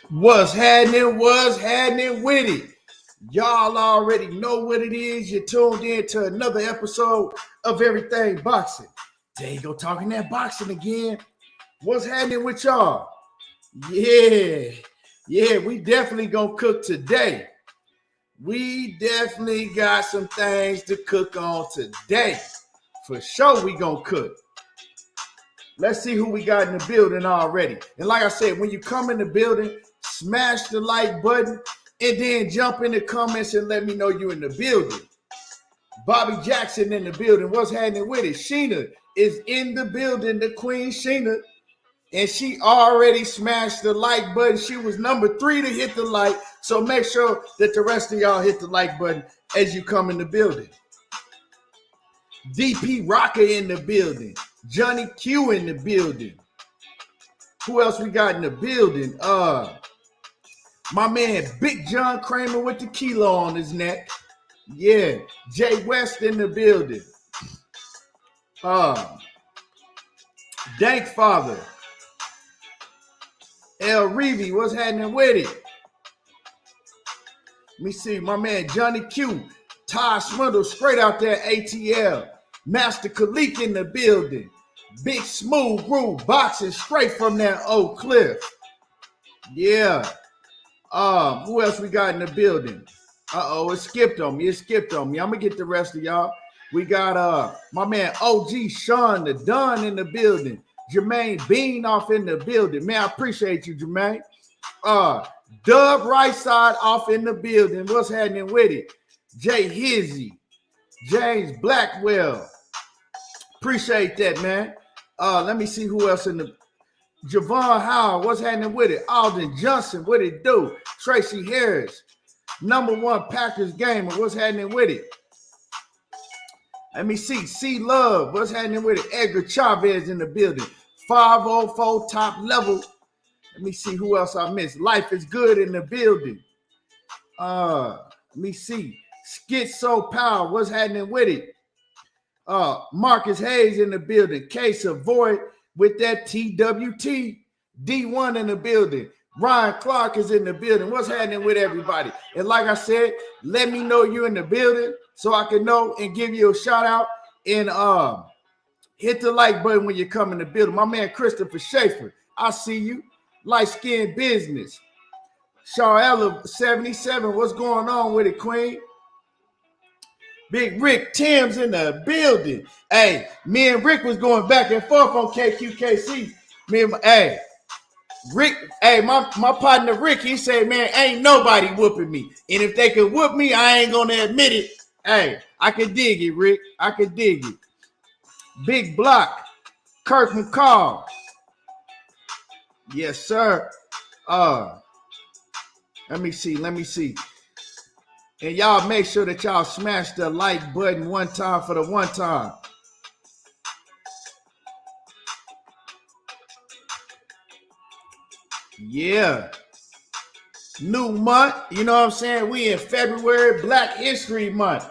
What's happening with it? Y'all already know what it is. You're tuned in to another episode of Everything Boxing. There you go, talking that boxing again. What's happening with y'all? Yeah, we definitely gonna cook today. We definitely got some things to cook on today. For sure, we gonna cook. Let's see who we got in the building already. And like I said, when you come in the building, smash the like button and then jump in the comments and let me know you in the building. Bobby Jackson in the building. What's happening with it? Sheena is in the building, the Queen Sheena. And she already smashed the like button. She was number 3 to hit the like. So make sure that the rest of y'all hit the like button as you come in the building. DP Rocker in the building. Johnny Q in the building. Who else we got in the building? My man Big John Kramer with the kilo on his neck. Yeah. Jay West in the building. Dank Father. El Reevy, what's happening with it? Let me see. My man Johnny Q. Ty Swindle straight out there ATL. Master Khalik in the building. Big Smooth Groove boxing straight from that Oak Cliff. Yeah. Who else we got in the building? It skipped on me. I'm gonna get the rest of y'all. We got my man OG Sean the Don in the building. Jermaine Bean off in the building. Man, I appreciate you, Jermaine. Dub Right Side off in the building. What's happening with it? Jay Hizzy. James Blackwell. Appreciate that, man. Let me see who else in the Javon Howard, what's happening with it? Alden Johnson, what it do? Tracy Harris, #1 Packers gamer, what's happening with it? Let me see. C Love, what's happening with it? Edgar Chavez in the building. 504 top level. Let me see who else I missed. Life is good in the building. Let me see. Schizo Power, what's happening with it? Marcus Hayes in the building. K Savoy with that TWT. D1 in the building. Ryan Clark is in the building. What's happening with everybody? And like I said, let me know you're in the building so I can know and give you a shout out. And hit the like button when you come in the building. My man Christopher Schaefer, I see you. Light Skin Business. Charella 77, what's going on with it, Queen? Big Rick Tim's in the building. Hey, me and Rick was going back and forth on KQKC. Rick, my partner Rick, he said, man, ain't nobody whooping me. And if they could whoop me, I ain't gonna admit it. Hey, I can dig it, Rick. I can dig it. Big Block, Kirk McCall. Yes, sir. Let me see. And y'all make sure that y'all smash the like button one time for the one time. Yeah. New month. You know what I'm saying? We in February, Black History Month.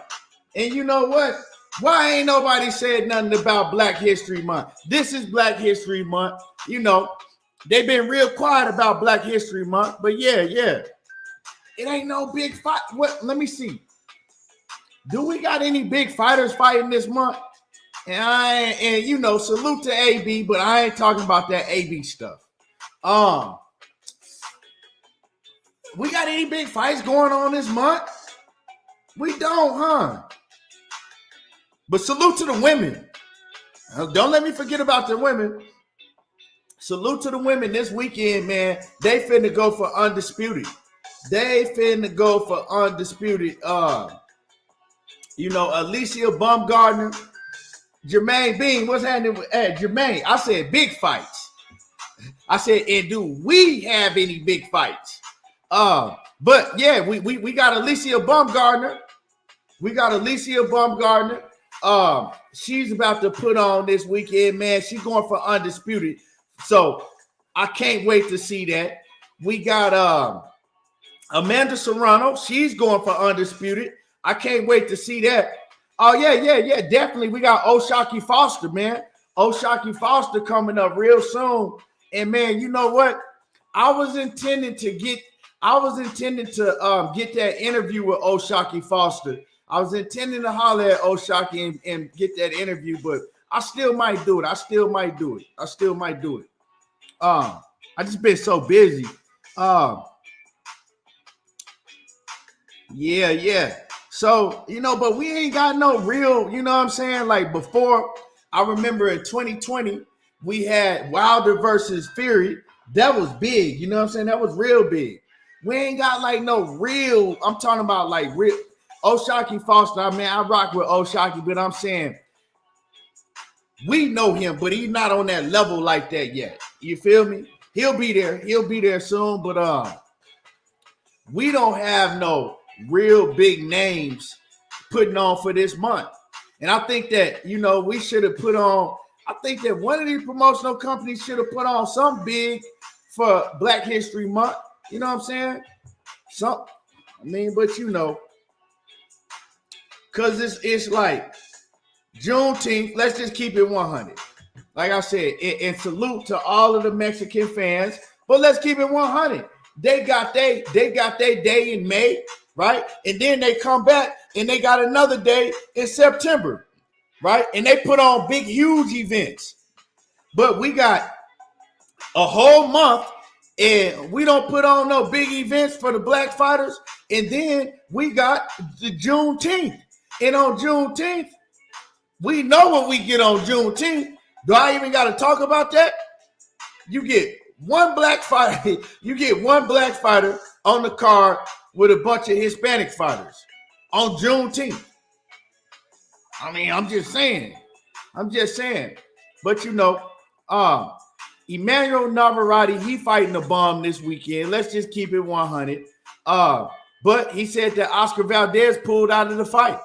And you know what? Why ain't nobody said nothing about Black History Month? This is Black History Month. You know, they've been real quiet about Black History Month. But yeah. It ain't no big fight. What? Let me see. Do we got any big fighters fighting this month? And you know, salute to AB, but I ain't talking about that AB stuff. We got any big fights going on this month? We don't, huh? But salute to the women. Don't let me forget about the women. Salute to the women this weekend, man. They finna go for undisputed. You know, Alicia Baumgardner, Jermaine Bean. What's happening with Jermaine? I said big fights. I said, and do we have any big fights? But yeah, we got Alicia Baumgardner. She's about to put on this weekend, man. She's going for undisputed. So I can't wait to see that. We got Amanda Serrano, she's going for undisputed. I can't wait to see that. Oh, yeah, definitely. We got O'Shaquie Foster, man. O'Shaquie Foster coming up real soon. And man, you know what? I was intending to get that interview with O'Shaquie Foster. I was intending to holler at O'Shaquie and get that interview, but I still might do it. I still might do it. I just been so busy. Yeah. So, but we ain't got no real, you know what I'm saying? Like before, I remember in 2020, we had Wilder versus Fury. That was big, you know what I'm saying? That was real big. We ain't got like no real, I'm talking about like real O'Shaquie Foster. I mean, I rock with O'Shaquie, but I'm saying we know him, but he's not on that level like that yet. You feel me? He'll be there soon, but we don't have no real big names putting on for this month. And I think that, we should have put on, I think that one of these promotional companies should have put on something big for Black History Month. You know what I'm saying? Because it's like Juneteenth. Let's just keep it 100. Like I said, and salute to all of the Mexican fans, but let's keep it 100. They got their day in May, right? And then they come back and they got another day in September, right? And they put on big, huge events. But we got a whole month and we don't put on no big events for the Black fighters. And then we got the Juneteenth. And on Juneteenth, we know what we get on Juneteenth. Do I even got to talk about that? You get one black fighter. You get one black fighter on the card with a bunch of Hispanic fighters on Juneteenth. I mean, I'm just saying. But Emmanuel Navarrete, he fighting a bum this weekend. Let's just keep it 100. But he said that Oscar Valdez pulled out of the fight.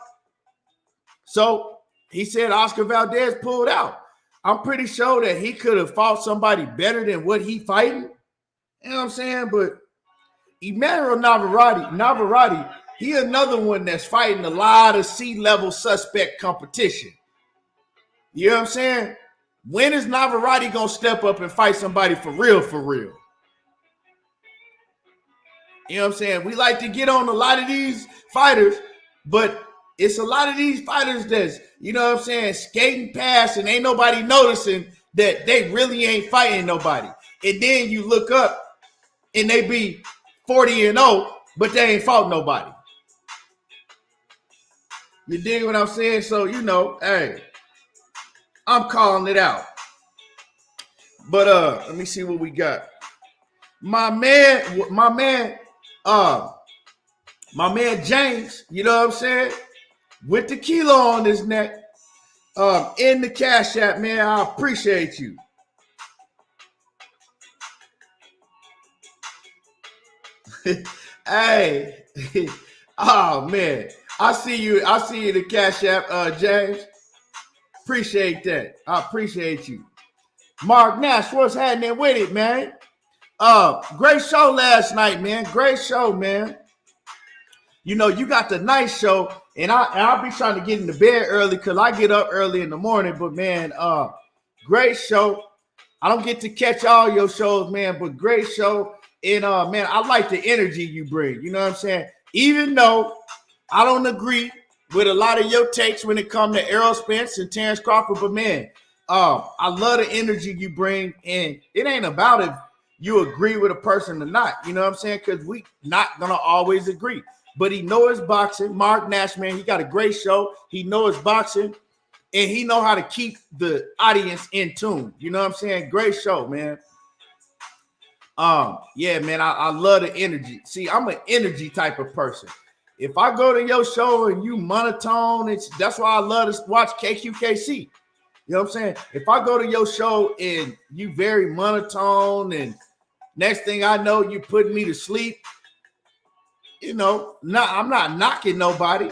So he said Oscar Valdez pulled out. I'm pretty sure that he could have fought somebody better than what he fighting. You know what I'm saying? But Emmanuel Navarrete, he another one that's fighting a lot of C-level suspect competition. You know what I'm saying? When is Navarrete going to step up and fight somebody for real, for real? You know what I'm saying? We like to get on a lot of these fighters, but it's a lot of these fighters that's, you know what I'm saying, skating past and ain't nobody noticing that they really ain't fighting nobody. And then you look up and they be 40-0, but they ain't fought nobody. You dig what I'm saying? So, hey, I'm calling it out. But let me see what we got. My man James, you know what I'm saying? With the kilo on his neck, in the Cash App, man, I appreciate you. Hey, oh man, I see you in the Cash App, James. Appreciate that. I appreciate you. Mark Nash, what's happening with it, man? Great show last night, man. Great show, man. You got the night show, and I'll be trying to get into bed early because I get up early in the morning. But man, great show. I don't get to catch all your shows, man, but great show. And man, I like the energy you bring. You know what I'm saying? Even though I don't agree with a lot of your takes when it comes to Errol Spence and Terrence Crawford, but man, I love the energy you bring, and it ain't about if you agree with a person or not. You know what I'm saying? Because we not gonna always agree. But he knows boxing. Mark Nash, man, he got a great show. He knows boxing, and he know how to keep the audience in tune. You know what I'm saying? Great show, man. Yeah, man, I love the energy. See, I'm an energy type of person. If I go to your show and you monotone, that's why I love to watch KQKC. You know what I'm saying? If I go to your show and you very monotone, and next thing I know, you putting me to sleep. I'm not knocking nobody.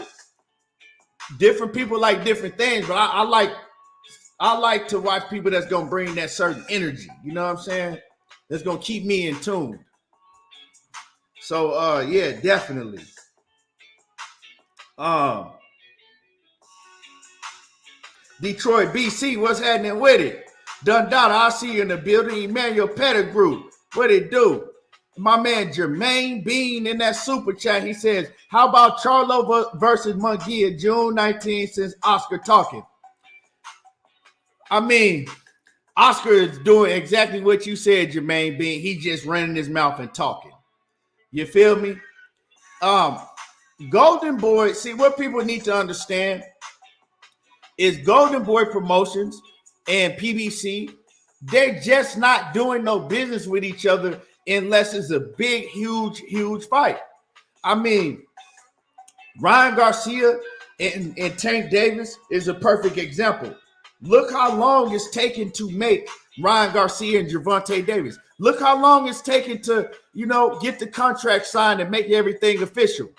Different people like different things, but I like to watch people that's gonna bring that certain energy. You know what I'm saying? That's gonna keep me in tune. So yeah, definitely. Detroit, BC, what's happening with it? Dundada, I see you in the building. Emmanuel Pettigrew, what it do? My man Jermaine Bean in that super chat, he says, how about Charlo versus Munguia, June 19th, since Oscar talking? I mean, Oscar is doing exactly what you said, Jermaine Bean. He just running his mouth and talking. You feel me? Golden Boy, see what people need to understand is Golden Boy Promotions and PBC, they're just not doing no business with each other unless it's a big, huge fight. I mean, Ryan Garcia and Tank Davis is a perfect example. Look how long it's taken to make Ryan Garcia and Gervonta Davis. Look how long it's taken to, get the contract signed and make everything official.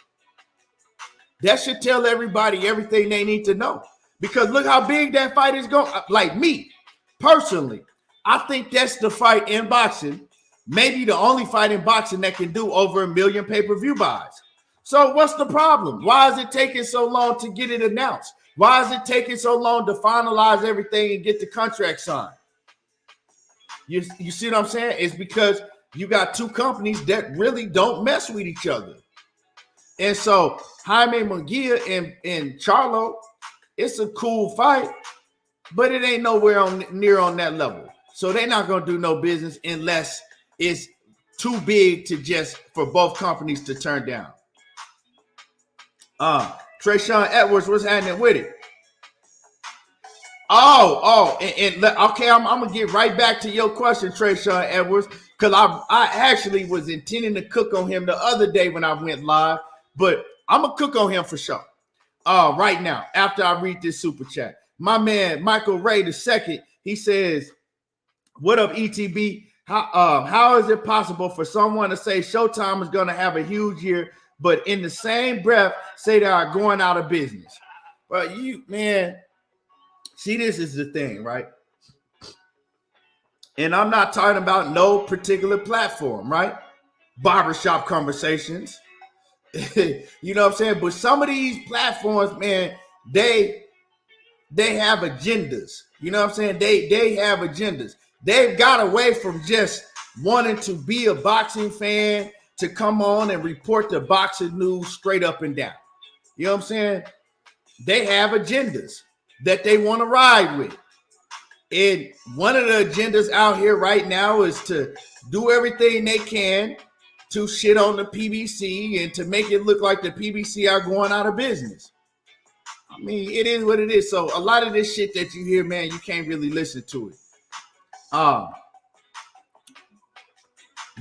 That should tell everybody everything they need to know. Because look how big that fight is going. Like me, personally, I think that's the fight in boxing, maybe the only fight in boxing that can do over 1 million pay-per-view buys. So what's the problem? Why is it taking so long to get it announced? Why is it taking so long to finalize everything and get the contract signed? You see what I'm saying? It's because you got two companies that really don't mess with each other. And so Jaime Munguia and Charlo, it's a cool fight, but it ain't nowhere near on that level. So they're not going to do no business unless it's too big for both companies to turn down. Trayshawn Edwards, what's happening with it? Okay, I'm going to get right back to your question, Trayshawn Edwards, because I actually was intending to cook on him the other day when I went live, but I'm going to cook on him for sure. Right now, after I read this super chat. My man, Michael Ray II, he says, what up, ETB? How is it possible for someone to say Showtime is going to have a huge year, but in the same breath say they are going out of business? Well, see, this is the thing, right? And I'm not talking about no particular platform, right? Barbershop Conversations. You know what I'm saying? But some of these platforms, man, they have agendas. You know what I'm saying? They have agendas. They've got away from just wanting to be a boxing fan to come on and report the boxing news straight up and down. You know what I'm saying? They have agendas that they want to ride with. And one of the agendas out here right now is to do everything they can to shit on the PBC and to make it look like the PBC are going out of business. I mean, it is what it is. So a lot of this shit that you hear, man, you can't really listen to it.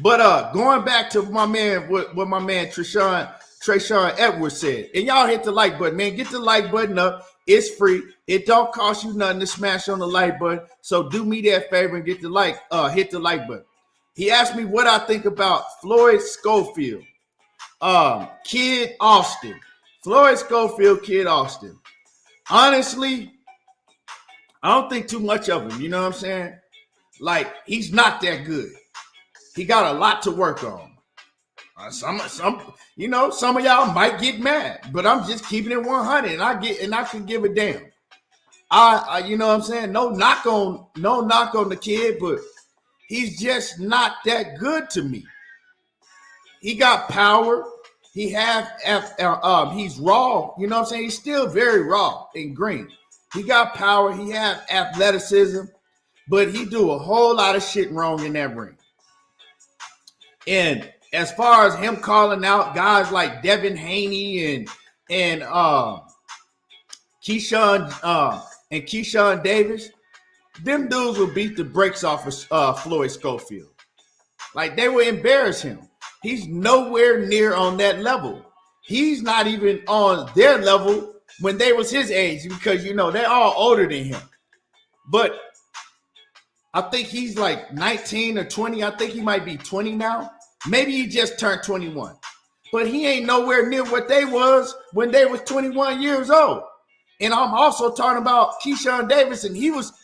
But going back to my man, what my man Trayshawn Edwards said, and y'all hit the like button, man. Get the like button up. It's free. It don't cost you nothing to smash on the like button. So do me that favor and hit the like button. He asked me what I think about Floyd Schofield, Kid Austin. Floyd Schofield, Kid Austin. Honestly, I don't think too much of him. You know what I'm saying? Like, he's not that good. He got a lot to work on. Some of y'all might get mad, but I'm just keeping it 100, and I can give a damn. I you know what I'm saying? No knock on the kid, but he's just not that good to me. He got power. He's raw. You know what I'm saying? He's still very raw and green. He got power. He have athleticism, but he do a whole lot of shit wrong in that ring. And as far as him calling out guys like Devin Haney and Keyshawn Davis, them dudes will beat the brakes off of Floyd Schofield. Like, they will embarrass him. He's nowhere near on that level. He's not even on their level when they was his age, because, they're all older than him. But I think he's like 19 or 20. I think he might be 20 now. Maybe he just turned 21. But he ain't nowhere near what they was when they was 21 years old. And I'm also talking about Keyshawn Davis, and he was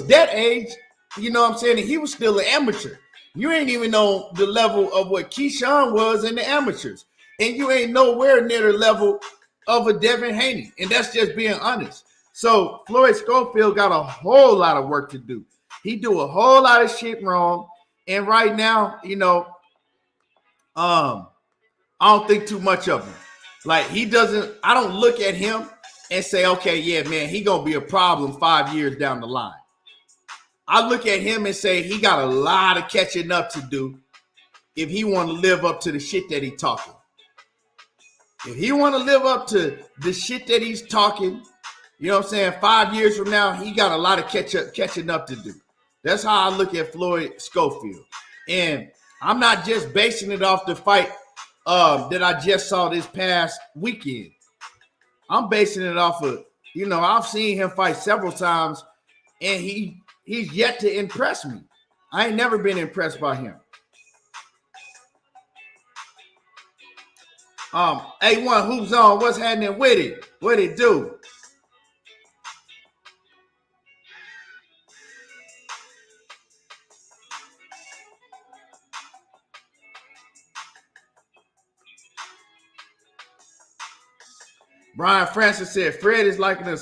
that age, you know what I'm saying, and he was still an amateur. You ain't even on the level of what Keyshawn was in the amateurs. And you ain't nowhere near the level of a Devin Haney. And that's just being honest. So Floyd Schofield got a whole lot of work to do. He do a whole lot of shit wrong. And right now, I don't think too much of him. Like I don't look at him and say, okay, yeah, man, he gonna be a problem 5 years down the line. I look at him and say he got a lot of catching up to do if he want to live up to the shit that he talking. If he want to live up to the shit that he's talking, you know what I'm saying, 5 years from now, he got a lot of catching up to do. That's how I look at Floyd Schofield. And I'm not just basing it off the fight that I just saw this past weekend. I'm basing it off of, I've seen him fight several times, and he's yet to impress me. I ain't never been impressed by him. A1 Hoops On, what's happening with it? What it do? Brian Francis said, Fred is like an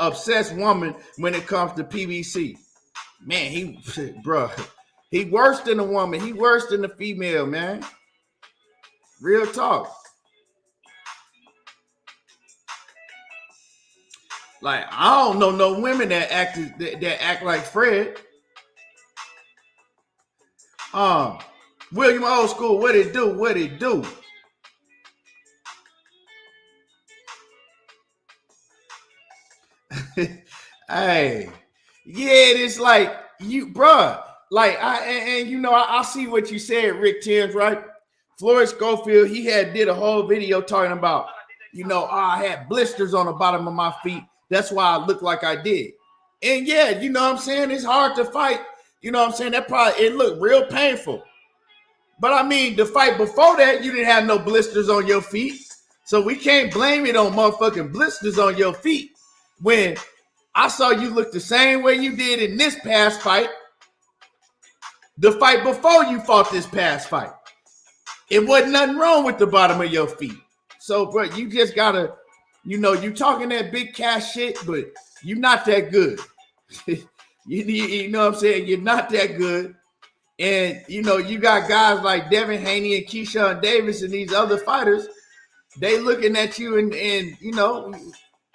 obsessed woman when it comes to PBC. Man, he worse than a woman. He worse than the female, man. Real talk. Like, I don't know no women that act like Fred. William Old School, what it do? What it do? Hey, yeah, it's like you, bruh. Like I see what you said, Rick Timms, right? Floyd Schofield, he did a whole video talking about, I had blisters on the bottom of my feet. That's why I look like I did. And yeah, you know what I'm saying? It's hard to fight. You know what I'm saying? It looked real painful. But I mean, the fight before that, you didn't have no blisters on your feet. So we can't blame it on motherfucking blisters on your feet. When I saw you look the same way you did in this past fight, the fight before you fought this past fight, it wasn't nothing wrong with the bottom of your feet. So, bro, you just gotta, you talking that big cash shit, but you're not that good. you know what I'm saying? You're not that good. And, you got guys like Devin Haney and Keyshawn Davis and these other fighters, they looking at you and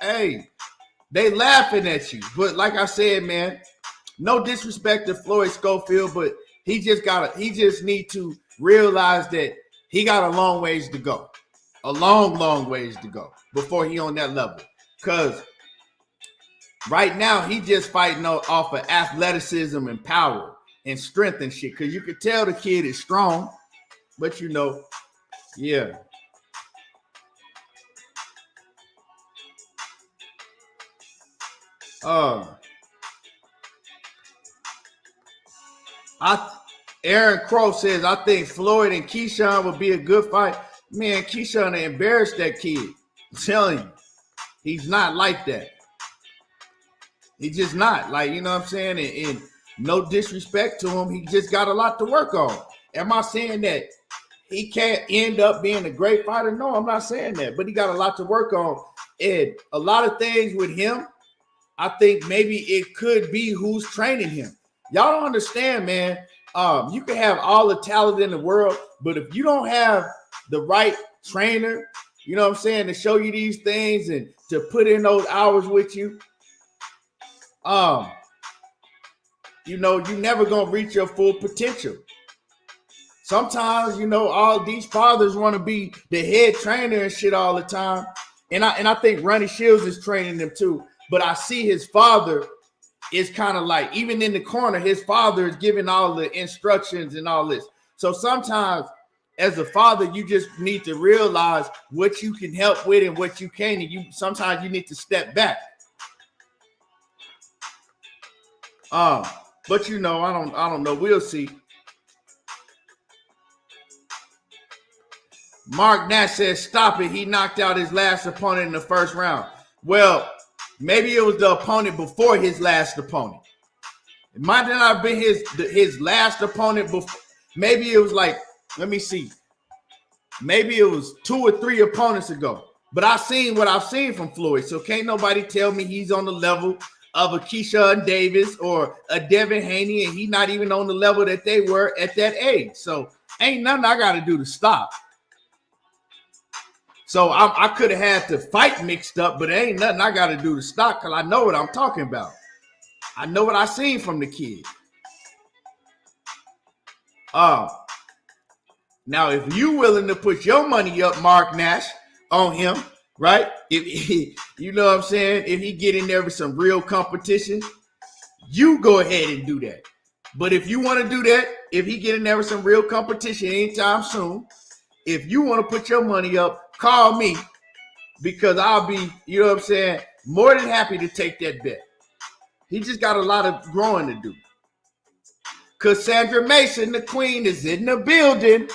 hey, they laughing at you. But like I said, man, no disrespect to Floyd Schofield, but he just need to realize that he got a long ways to go. A long, long ways to go before he on that level. Because right now, he just fighting off of athleticism and power and strength and shit. Because you could tell the kid is strong, but yeah. Aaron Crow says, I think Floyd and Keyshawn would be a good fight. Man, Keyshawn embarrassed that kid. I'm telling you, he's not like that. He's just not. Like, you know what I'm saying? And no disrespect to him, he just got a lot to work on. Am I saying that he can't end up being a great fighter? No, I'm not saying that. But he got a lot to work on. And a lot of things with him, I think maybe it could be who's training him. Y'all don't understand, man. You can have all the talent in the world, but if you don't have the right trainer, you know what I'm saying, to show you these things and to put in those hours with you, you're never gonna reach your full potential. Sometimes, all these fathers want to be the head trainer and shit all the time, and I think Ronnie Shields is training them too. But I see his father is kind of like, even in the corner, his father is giving all the instructions and all this. So sometimes as a father, you just need to realize what you can help with and what you can't. And sometimes you need to step back. But I don't know. We'll see. Mark Nash says, stop it. He knocked out his last opponent in the first round. Well, maybe it was the opponent before his last opponent. It might not have been his last opponent before. Maybe it was like, let me see. Maybe it was 2 or 3 opponents ago. But I seen what I've seen from Floyd. So can't nobody tell me he's on the level of a Keyshawn Davis or a Devin Haney, and he's not even on the level that they were at that age. So ain't nothing I got to do to stop. So I could have had the fight mixed up, but ain't nothing I got to do to stop because I know what I'm talking about. I know what I seen from the kid. Now, if you willing to put your money up, Mark Nash, on him, right? If he, you know what I'm saying? If he get in there with some real competition, you go ahead and do that. But if you want to do that, if he get in there with some real competition anytime soon, if you want to put your money up, call me because I'll be, you know what I'm saying, more than happy to take that bet. He just got a lot of growing to do. Cassandra Mason, the queen, is in the building.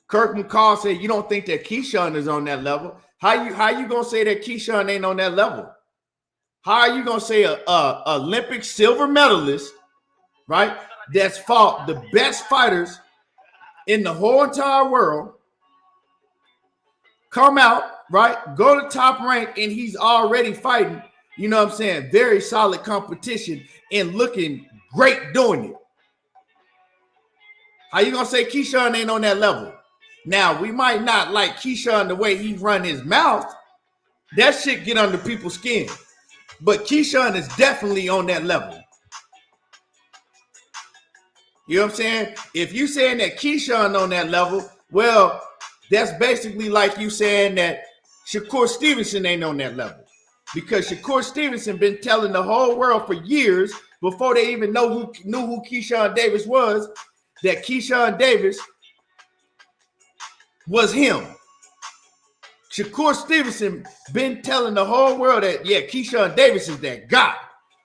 Kirk McCall said, you don't think that Keyshawn is on that level? How you gonna say that Keyshawn ain't on that level? How are you gonna say a Olympic silver medalist, right? That's fought the best fighters in the whole entire world, come out, right? Go to top rank, and he's already fighting, you know what I'm saying, very solid competition and looking great doing it. How you gonna say Keyshawn ain't on that level? Now, we might not like Keyshawn the way he run his mouth. That shit get under people's skin. But Keyshawn is definitely on that level. You know what I'm saying? If you saying that Keyshawn on that level, well, that's basically like you saying that Shakur Stevenson ain't on that level. Because Shakur Stevenson been telling the whole world for years, before they even knew who Keyshawn Davis was, that Keyshawn Davis was him. Shakur Stevenson been telling the whole world that, yeah, Keyshawn Davis is that guy.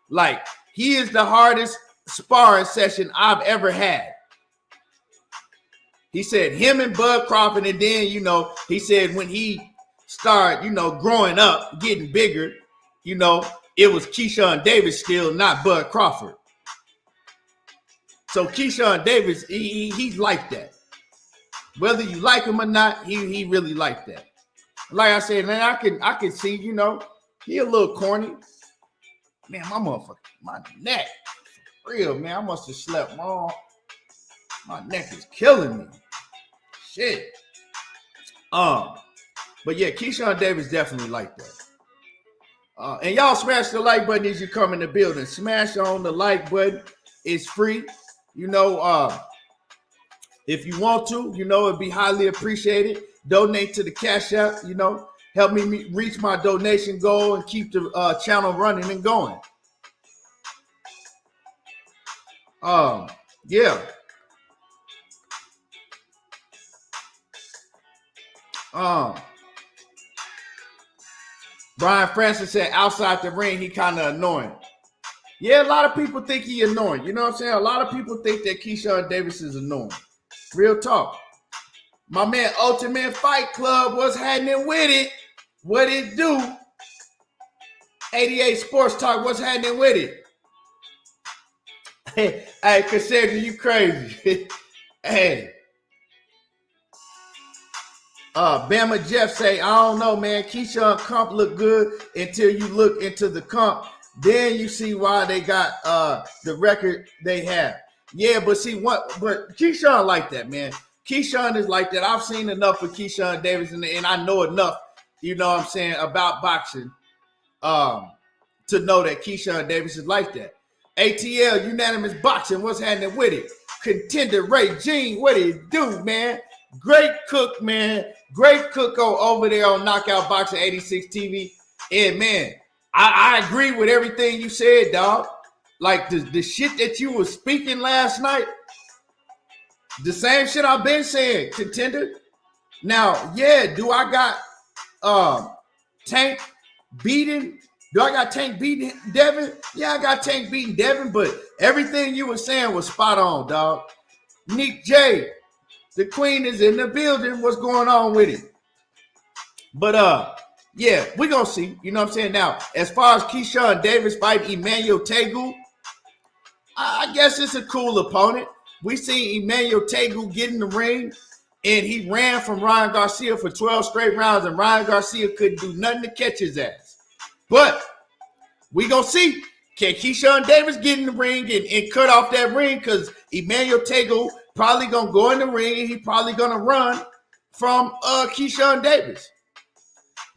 Like, he is the hardest sparring session I've ever had. He said him and Bud Crawford, and then, you know, he said when he started, you know, growing up, getting bigger, you know, it was Keyshawn Davis still, not Bud Crawford. So Keyshawn Davis, he's like that. Whether you like him or not, he really like that. Like I said, man, I can see, you know, he a little corny. Man, my neck, for real, man. I must have slept wrong. My neck is killing me. Shit. But yeah, Keyshawn Davis definitely like that. And y'all smash the like button as you come in the building. Smash on the like button. It's free. You know, if you want to, you know, it'd be highly appreciated. Donate to the Cash App, you know, help me reach my donation goal and keep the channel running and going. Yeah. Brian Francis said outside the ring, he kind of annoying. Yeah, a lot of people think he annoying. You know what I'm saying? A lot of people think that Keyshawn Davis is annoying. Real talk. My man Ultimate Fight Club, what's happening with it? What it do? 88 Sports Talk, what's happening with it? Hey, Cassandra, you crazy. Hey. Bama Jeff say, I don't know, man. Keyshawn comp look good until you look into the comp. Then you see why they got the record they have. Yeah, but see what? But Keyshawn like that, man. Keyshawn is like that. I've seen enough of Keyshawn Davis, and I know enough, you know what I'm saying, about boxing to know that Keyshawn Davis is like that. ATL, Unanimous Boxing, what's happening with it? Contender Ray Jean, what do you do, man? Great cook, man. Great cook over there on Knockout Boxing 86 TV. And, man, I agree with everything you said, dog. Like, the shit that you were speaking last night, the same shit I've been saying, Contender. Now, yeah, do I got Tank beating? Do I got Tank beating Devin? Yeah, I got Tank beating Devin, but everything you were saying was spot on, dog. Nick J, the queen is in the building. What's going on with it? But Yeah, we're going to see. You know what I'm saying? Now, as far as Keyshawn Davis fighting Emmanuel Tegu, I guess it's a cool opponent. We seen Emmanuel Tegu get in the ring, and he ran from Ryan Garcia for 12 straight rounds, and Ryan Garcia couldn't do nothing to catch his ass. But we going to see. Can Keyshawn Davis get in the ring and cut off that ring? Because Emmanuel Tegu probably going to go in the ring, and he probably going to run from Keyshawn Davis.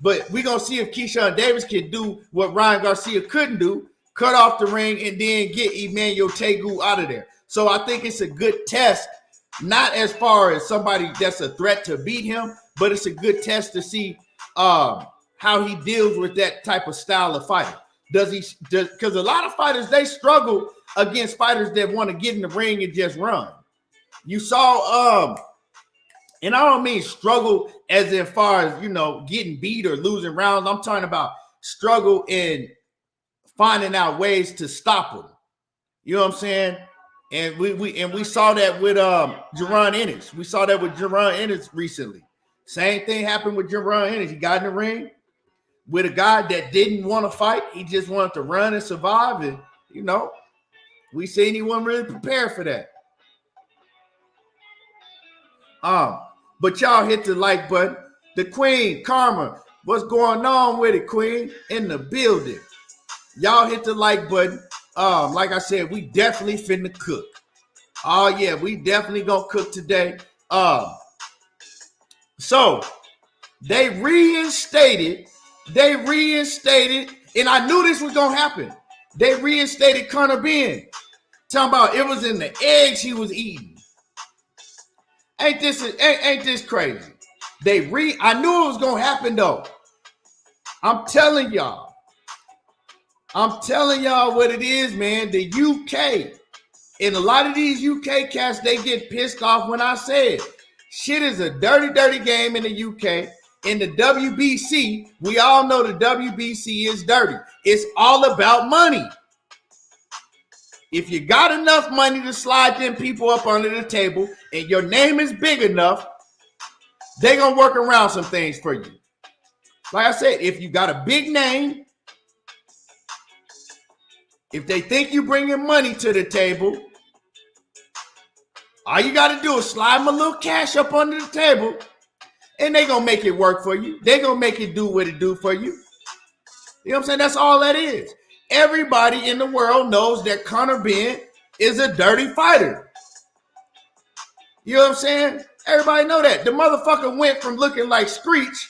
But we're going to see if Keyshawn Davis can do what Ryan Garcia couldn't do, cut off the ring, and then get Emmanuel Tegu out of there. So I think it's a good test, not as far as somebody that's a threat to beat him, but it's a good test to see how he deals with that type of style of fighter. Because a lot of fighters, they struggle against fighters that want to get in the ring and just run. You saw, and I don't mean struggle as in far as, getting beat or losing rounds. I'm talking about struggle in finding out ways to stop them. You know what I'm saying? And we saw that with Jaron Ennis. We saw that with Jaron Ennis recently. Same thing happened with Jaron Ennis. He got in the ring with a guy that didn't want to fight. He just wanted to run and survive. And, we seen he wasn't really prepared for that. But y'all hit the like button. The Queen, Karma, what's going on with it, Queen? In the building. Y'all hit the like button. Like I said, we definitely finna cook. Oh, yeah, we definitely gonna cook today. So they reinstated, and I knew this was gonna happen. They reinstated Conor Ben. Talking about it was in the eggs he was eating. Ain't this crazy? I knew it was gonna happen though. I'm telling y'all what it is, man. The UK and a lot of these UK cats, they get pissed off when I say it. Shit is a dirty, dirty game in the UK. In the WBC, we all know the WBC is dirty. It's all about money. If you got enough money to slide them people up under the table and your name is big enough, they're going to work around some things for you. Like I said, if you got a big name, if they think you bringing money to the table, all you got to do is slide them a little cash up under the table, and they're going to make it work for you. They're going to make it do what it do for you. You know what I'm saying? That's all that is. Everybody in the world knows that Conor Ben is a dirty fighter. You know what I'm saying? Everybody know that. The motherfucker went from looking like Screech,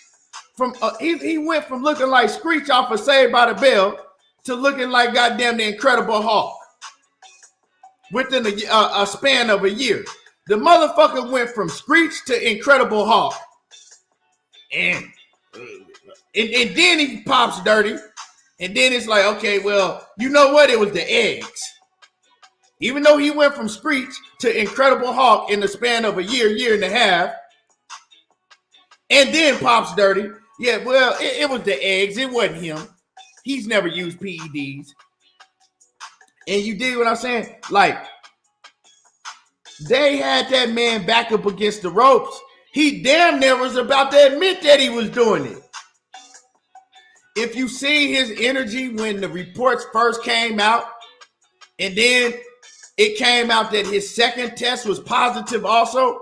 he went from looking like Screech off of Saved by the Bell to looking like goddamn the Incredible Hulk within a span of a year. The motherfucker went from Screech to Incredible Hulk. And then he pops dirty. And then it's like, okay, well, you know what? It was the eggs. Even though he went from Screech to Incredible Hulk in the span of a year and a half, and then pops dirty. Yeah, well, it was the eggs. It wasn't him. He's never used PEDs. And you dig what I'm saying? Like, they had that man back up against the ropes. He damn near was about to admit that he was doing it. If you see his energy when the reports first came out, and then it came out that his second test was positive also,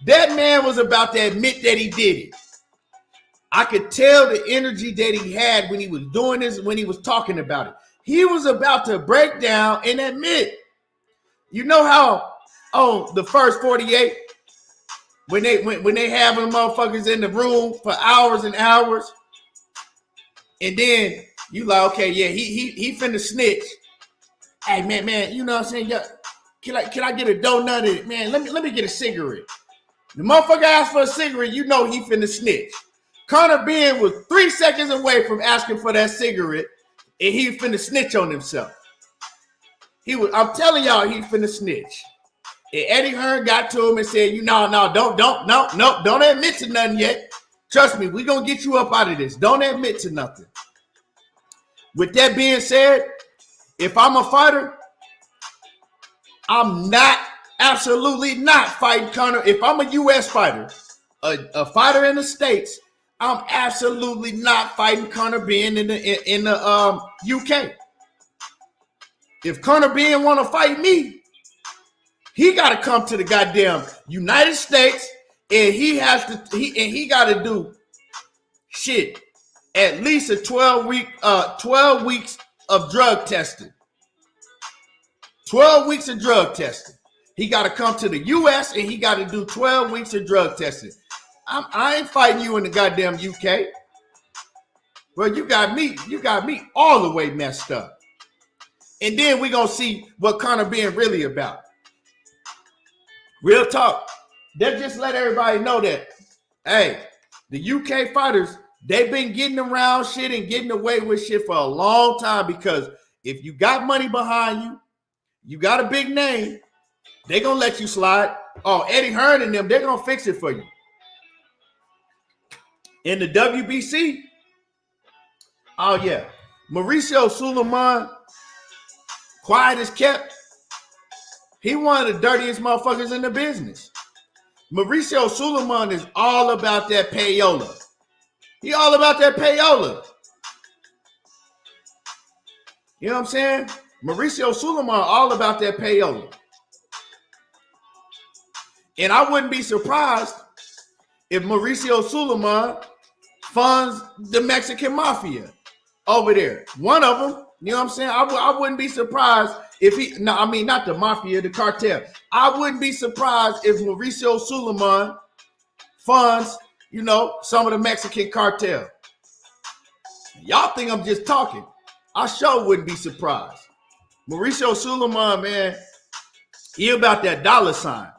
that man was about to admit that he did it. I could tell the energy that he had when he was doing this, when he was talking about it. He was about to break down and admit. You know how on the first 48, when they have them motherfuckers in the room for hours and hours, and then you like, okay, yeah, he finna snitch. Hey, man, you know what I'm saying? Yeah, can I get a donut? Man, let me get a cigarette. The motherfucker asked for a cigarette, you know he finna snitch. Conor Ben was 3 seconds away from asking for that cigarette, and he finna snitch on himself. I'm telling y'all, he finna snitch. And Eddie Hearn got to him and said, don't admit to nothing yet. Trust me, we're going to get you up out of this. Don't admit to nothing. With that being said, if I'm a fighter, I'm absolutely not fighting Conor. If I'm a U.S. fighter, a fighter in the States, I'm absolutely not fighting Conor Benn in the UK. If Conor Benn want to fight me, he got to come to the goddamn United States, and he got to do shit at least a 12 weeks of drug testing. 12 weeks of drug testing. He got to come to the U.S. and he got to do 12 weeks of drug testing. I ain't fighting you in the goddamn UK. Well, you got me all the way messed up. And then we gonna see what Conor Benn really about. Real talk. They just let everybody know that, hey, the UK fighters, they've been getting around shit and getting away with shit for a long time, because if you got money behind you, you got a big name, they gonna let you slide. Oh, Eddie Hearn and them, they're gonna fix it for you. In the WBC, oh yeah, Mauricio Suleiman, quiet as kept. He one of the dirtiest motherfuckers in the business. Mauricio Suleiman is all about that payola. He all about that payola. You know what I'm saying? Mauricio Suleiman all about that payola. And I wouldn't be surprised if Mauricio Suleiman funds the Mexican mafia over there. One of them, you know what I'm saying? I wouldn't be surprised if he, no, I mean, not the mafia, the cartel. I wouldn't be surprised if Mauricio Suleiman funds, you know, some of the Mexican cartel. Y'all think I'm just talking. I sure wouldn't be surprised. Mauricio Suleiman, man, he about that dollar sign.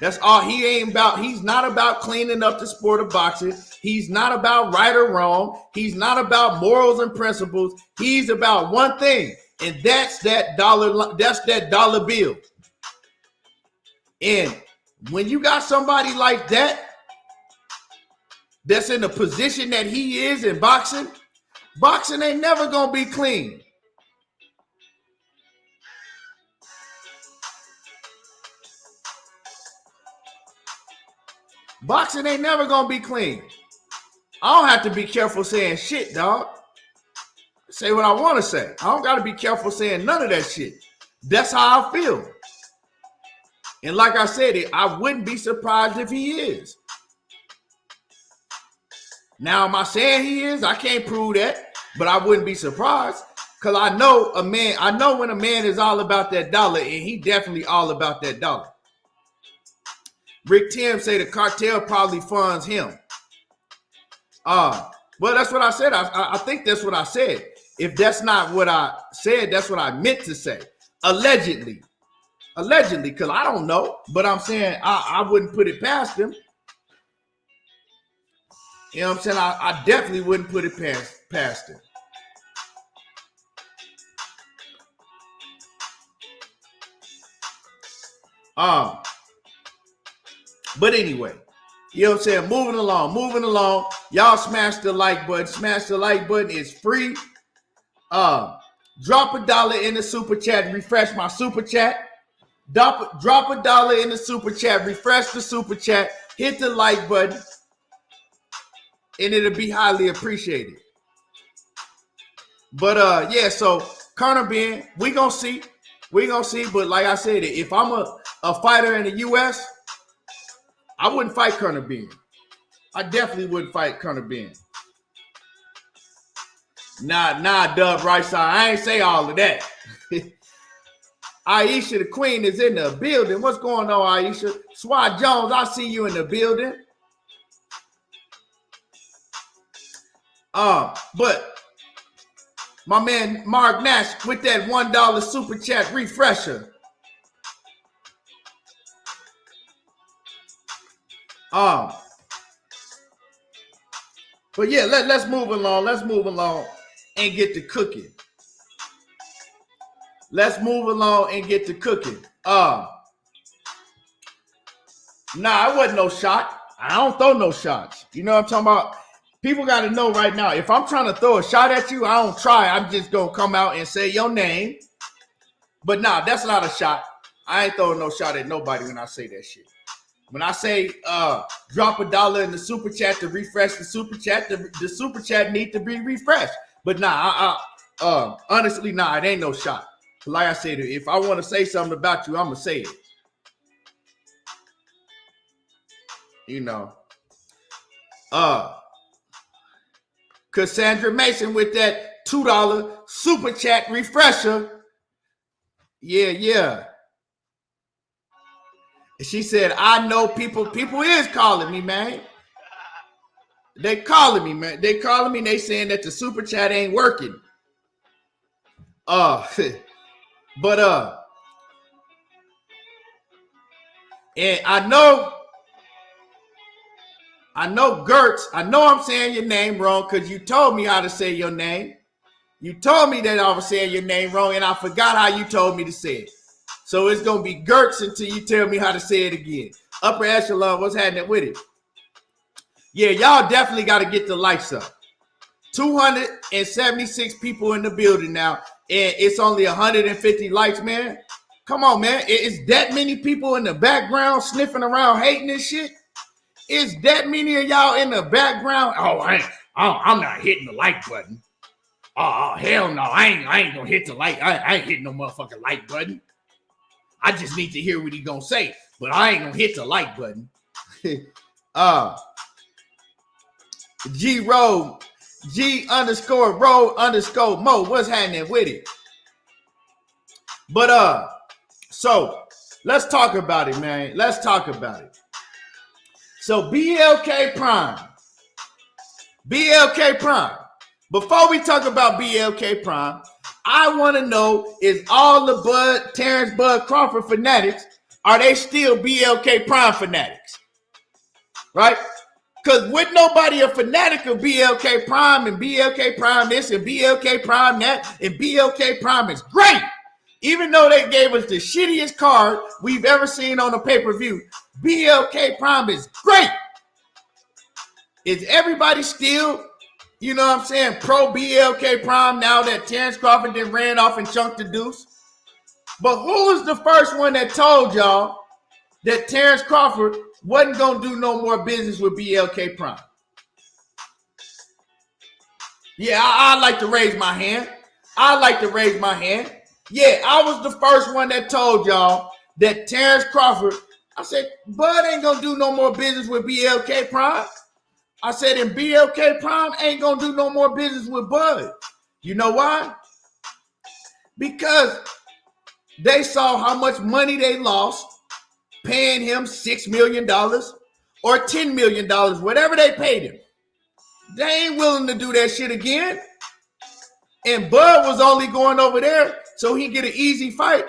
That's all. He ain't about. He's not about cleaning up the sport of boxing. He's not about right or wrong. He's not about morals and principles. He's about one thing, and that's that dollar. That's that dollar bill. And when you got somebody like that, that's in the position that he is in boxing, boxing ain't never gonna be clean. Boxing ain't never gonna be clean. I don't have to be careful saying shit, dog. Say what I want to say. I don't got to be careful saying none of that shit. That's how I feel. And like I said, I wouldn't be surprised if he is. Now, am I saying he is? I can't prove that, but I wouldn't be surprised, because I know when a man is all about that dollar, and he definitely all about that dollar. Rick Tim say the cartel probably funds him. Well, that's what I said. I think that's what I said. If that's not what I said, that's what I meant to say. Allegedly, because I don't know, but I'm saying I wouldn't put it past him. You know what I'm saying? I definitely wouldn't put it past him. But anyway, you know what I'm saying? Moving along. Y'all smash the like button. Smash the like button. It's free. Drop $1 in the super chat. Refresh my super chat. Drop $1 in the super chat. Refresh the super chat. Hit the like button. And it'll be highly appreciated. But yeah, so Conor Benn, we gonna see. But like I said, if I'm a fighter in the US, I wouldn't fight Conor Benn. I definitely wouldn't fight Conor Benn. Nah, Dub right side. I ain't say all of that. Aisha, the queen, is in the building. What's going on, Aisha? Swat Jones, I see you in the building. But my man Mark Nash with that $1 super chat refresher. But yeah, let's move along. Let's move along and get to cooking. Nah, it wasn't no shot. I don't throw no shots. You know what I'm talking about? People got to know right now, if I'm trying to throw a shot at you, I don't try. I'm just going to come out and say your name. But nah, that's not a shot. I ain't throwing no shot at nobody when I say that shit. When I say drop $1 in the super chat to refresh the super chat, the super chat need to be refreshed. But nah, honestly, nah, it ain't no shot. Like I said, if I want to say something about you, I'm gonna say it. You know. Cassandra Mason with that $2 super chat refresher. Yeah. She said, I know people is calling me, man. They calling me, man. They calling me and they saying that the super chat ain't working. But and I know Gertz, I know I'm saying your name wrong because you told me how to say your name. You told me that I was saying your name wrong, and I forgot how you told me to say it. So it's going to be Gertz until you tell me how to say it again. Upper echelon, what's happening with it? Yeah, y'all definitely got to get the lights up. 276 people in the building now, and it's only 150 likes, man. Come on, man. It's that many people in the background sniffing around hating this shit? Is that many of y'all in the background? Oh, I'm not hitting the like button. Oh, hell no. I ain't gonna hit the like. I ain't hitting no motherfucking like button. I just need to hear what he gonna say, but I ain't gonna hit the like button. G_row_Mo. What's happening with it? But so let's talk about it, man. Let's talk about it. So BLK Prime. Before we talk about BLK Prime, I want to know, is all the Terrence Bud Crawford fanatics, are they still BLK Prime fanatics? Right? Because with nobody a fanatic of BLK Prime and BLK Prime this and BLK Prime that and BLK Prime is great. Even though they gave us the shittiest card we've ever seen on a pay-per-view, BLK Prime is great. Is everybody still, you know what I'm saying, pro BLK Prime now that Terrence Crawford then ran off and chunked the deuce? But who was the first one that told y'all that Terrence Crawford wasn't going to do no more business with BLK Prime? Yeah, I'd like to raise my hand. Yeah, I was the first one that told y'all that Terrence Crawford, I said, Bud ain't going to do no more business with BLK Prime. I said, and BLK Prime ain't going to do no more business with Bud. You know why? Because they saw how much money they lost paying him $6 million or $10 million, whatever they paid him. They ain't willing to do that shit again. And Bud was only going over there so he get an easy fight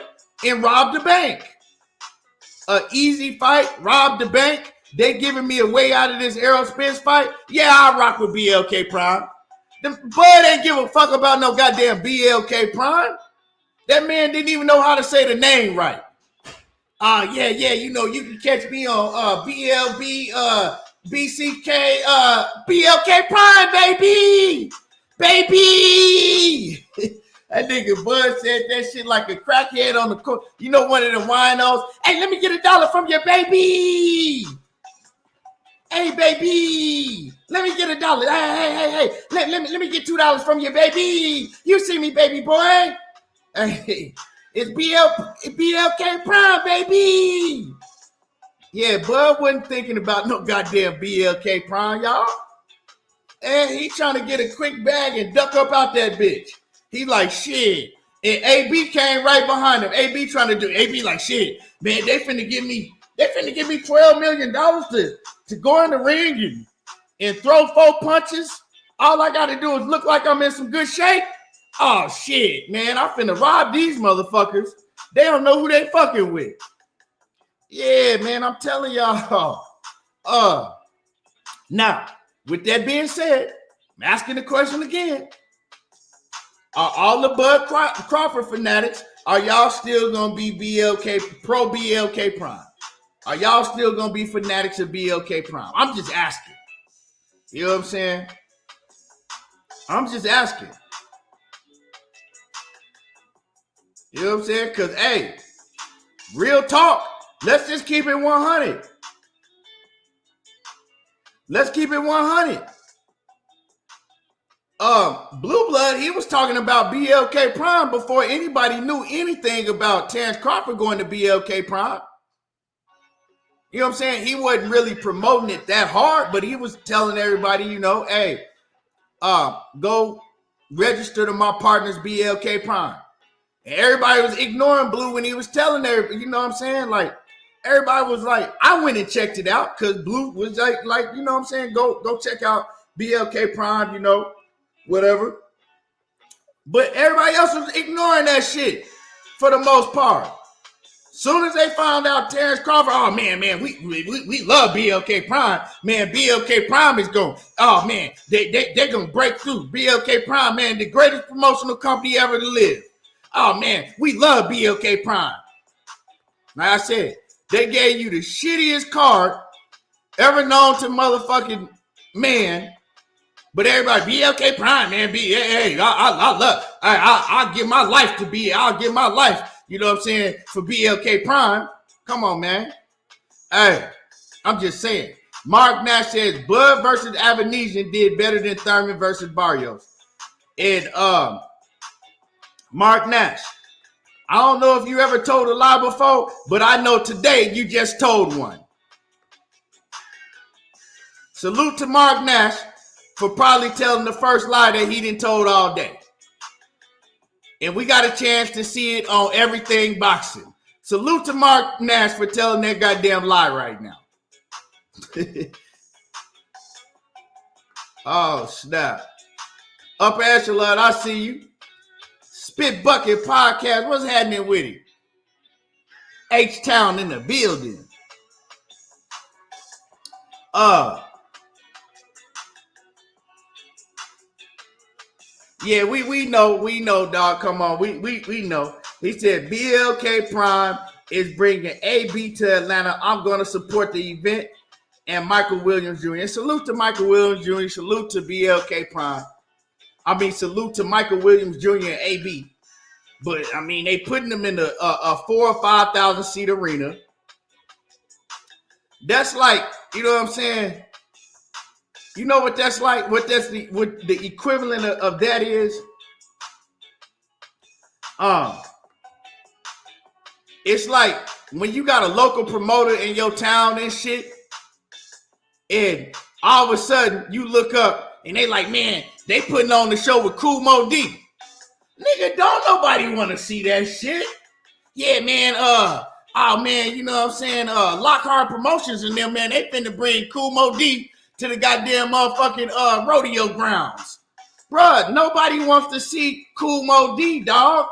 and rob the bank. An easy fight, rob the bank. They giving me a way out of this Errol Spence fight. Yeah, I rock with BLK Prime. Bud ain't give a fuck about no goddamn BLK Prime. That man didn't even know how to say the name right. Yeah, you know, you can catch me on BLB, BCK, BLK Prime, baby! That nigga Bud said that shit like a crackhead on the court. You know, one of them winos. Hey, let me get $1 from your baby. Hey, baby. Let me get $1. Hey. Let me get $2 from your baby. You see me, baby boy. Hey, it's BLK Prime, baby. Yeah, Bud wasn't thinking about no goddamn BLK Prime, y'all. And he trying to get a quick bag and duck up out that bitch. He like, shit. And AB came right behind him. AB like, shit, man, they finna give me $12 million to go in the ring and throw 4 punches. All I gotta do is look like I'm in some good shape. Oh shit, man, I finna rob these motherfuckers. They don't know who they fucking with. Yeah, man, I'm telling y'all. Now, with that being said, I'm asking the question again. Are all the Bud Crawford fanatics, are y'all still going to be pro BLK Prime? Are y'all still going to be fanatics of BLK Prime? I'm just asking. You know what I'm saying? I'm just asking. You know what I'm saying? Because, hey, real talk, let's just keep it 100. Let's keep it 100. Blue Blood, he was talking about BLK Prime before anybody knew anything about Terrence Crawford going to BLK Prime. You know what I'm saying? He wasn't really promoting it that hard, but he was telling everybody, you know, hey, go register to my partner's BLK Prime. And everybody was ignoring Blue when he was telling everybody, you know what I'm saying? Like, everybody was like, I went and checked it out because Blue was like, you know what I'm saying? Go check out BLK Prime, you know, whatever. But everybody else was ignoring that shit for the most part. Soon as they found out Terrence Crawford, oh man, we love BLK Prime. Man, BLK Prime is going, oh man, they're going to break through. BLK Prime, man, the greatest promotional company ever to live. Oh man, we love BLK Prime. Like I said, they gave you the shittiest card ever known to motherfucking man. But everybody, BLK Prime, man, hey, I love, I'll give my life to be, I'll give my life. You know what I'm saying? For BLK Prime. Come on, man. Hey, I'm just saying. Mark Nash says Blood versus Avanesian did better than Thurman versus Barrios. And Mark Nash, I don't know if you ever told a lie before, but I know today you just told one. Salute to Mark Nash for probably telling the first lie that he done told all day. And we got a chance to see it on Everything Boxing. Salute to Mark Nash for telling that goddamn lie right now. Oh, snap. Upper Echelon, I see you. Spit Bucket Podcast, what's happening with it? H-Town in the building. Yeah, we know, dog. Come on, we know. He said BLK Prime is bringing AB to Atlanta. I'm going to support the event and Michael Williams Jr. And salute to Michael Williams Jr. Salute to BLK Prime. I mean, salute to Michael Williams Jr. and AB. But I mean, they putting them in a 4,000 or 5,000 seat arena. That's like, you know what I'm saying? You know what that's like? What the equivalent of that is? It's like when you got a local promoter in your town and shit, and all of a sudden you look up and they like, man, they putting on the show with Cool Mo D. Nigga, don't nobody want to see that shit. Yeah, man, oh man, you know what I'm saying? Lockhart Promotions and them, man, they finna bring Cool Mo D to the goddamn motherfucking rodeo grounds. Bruh, nobody wants to see Cool Mo D, dog.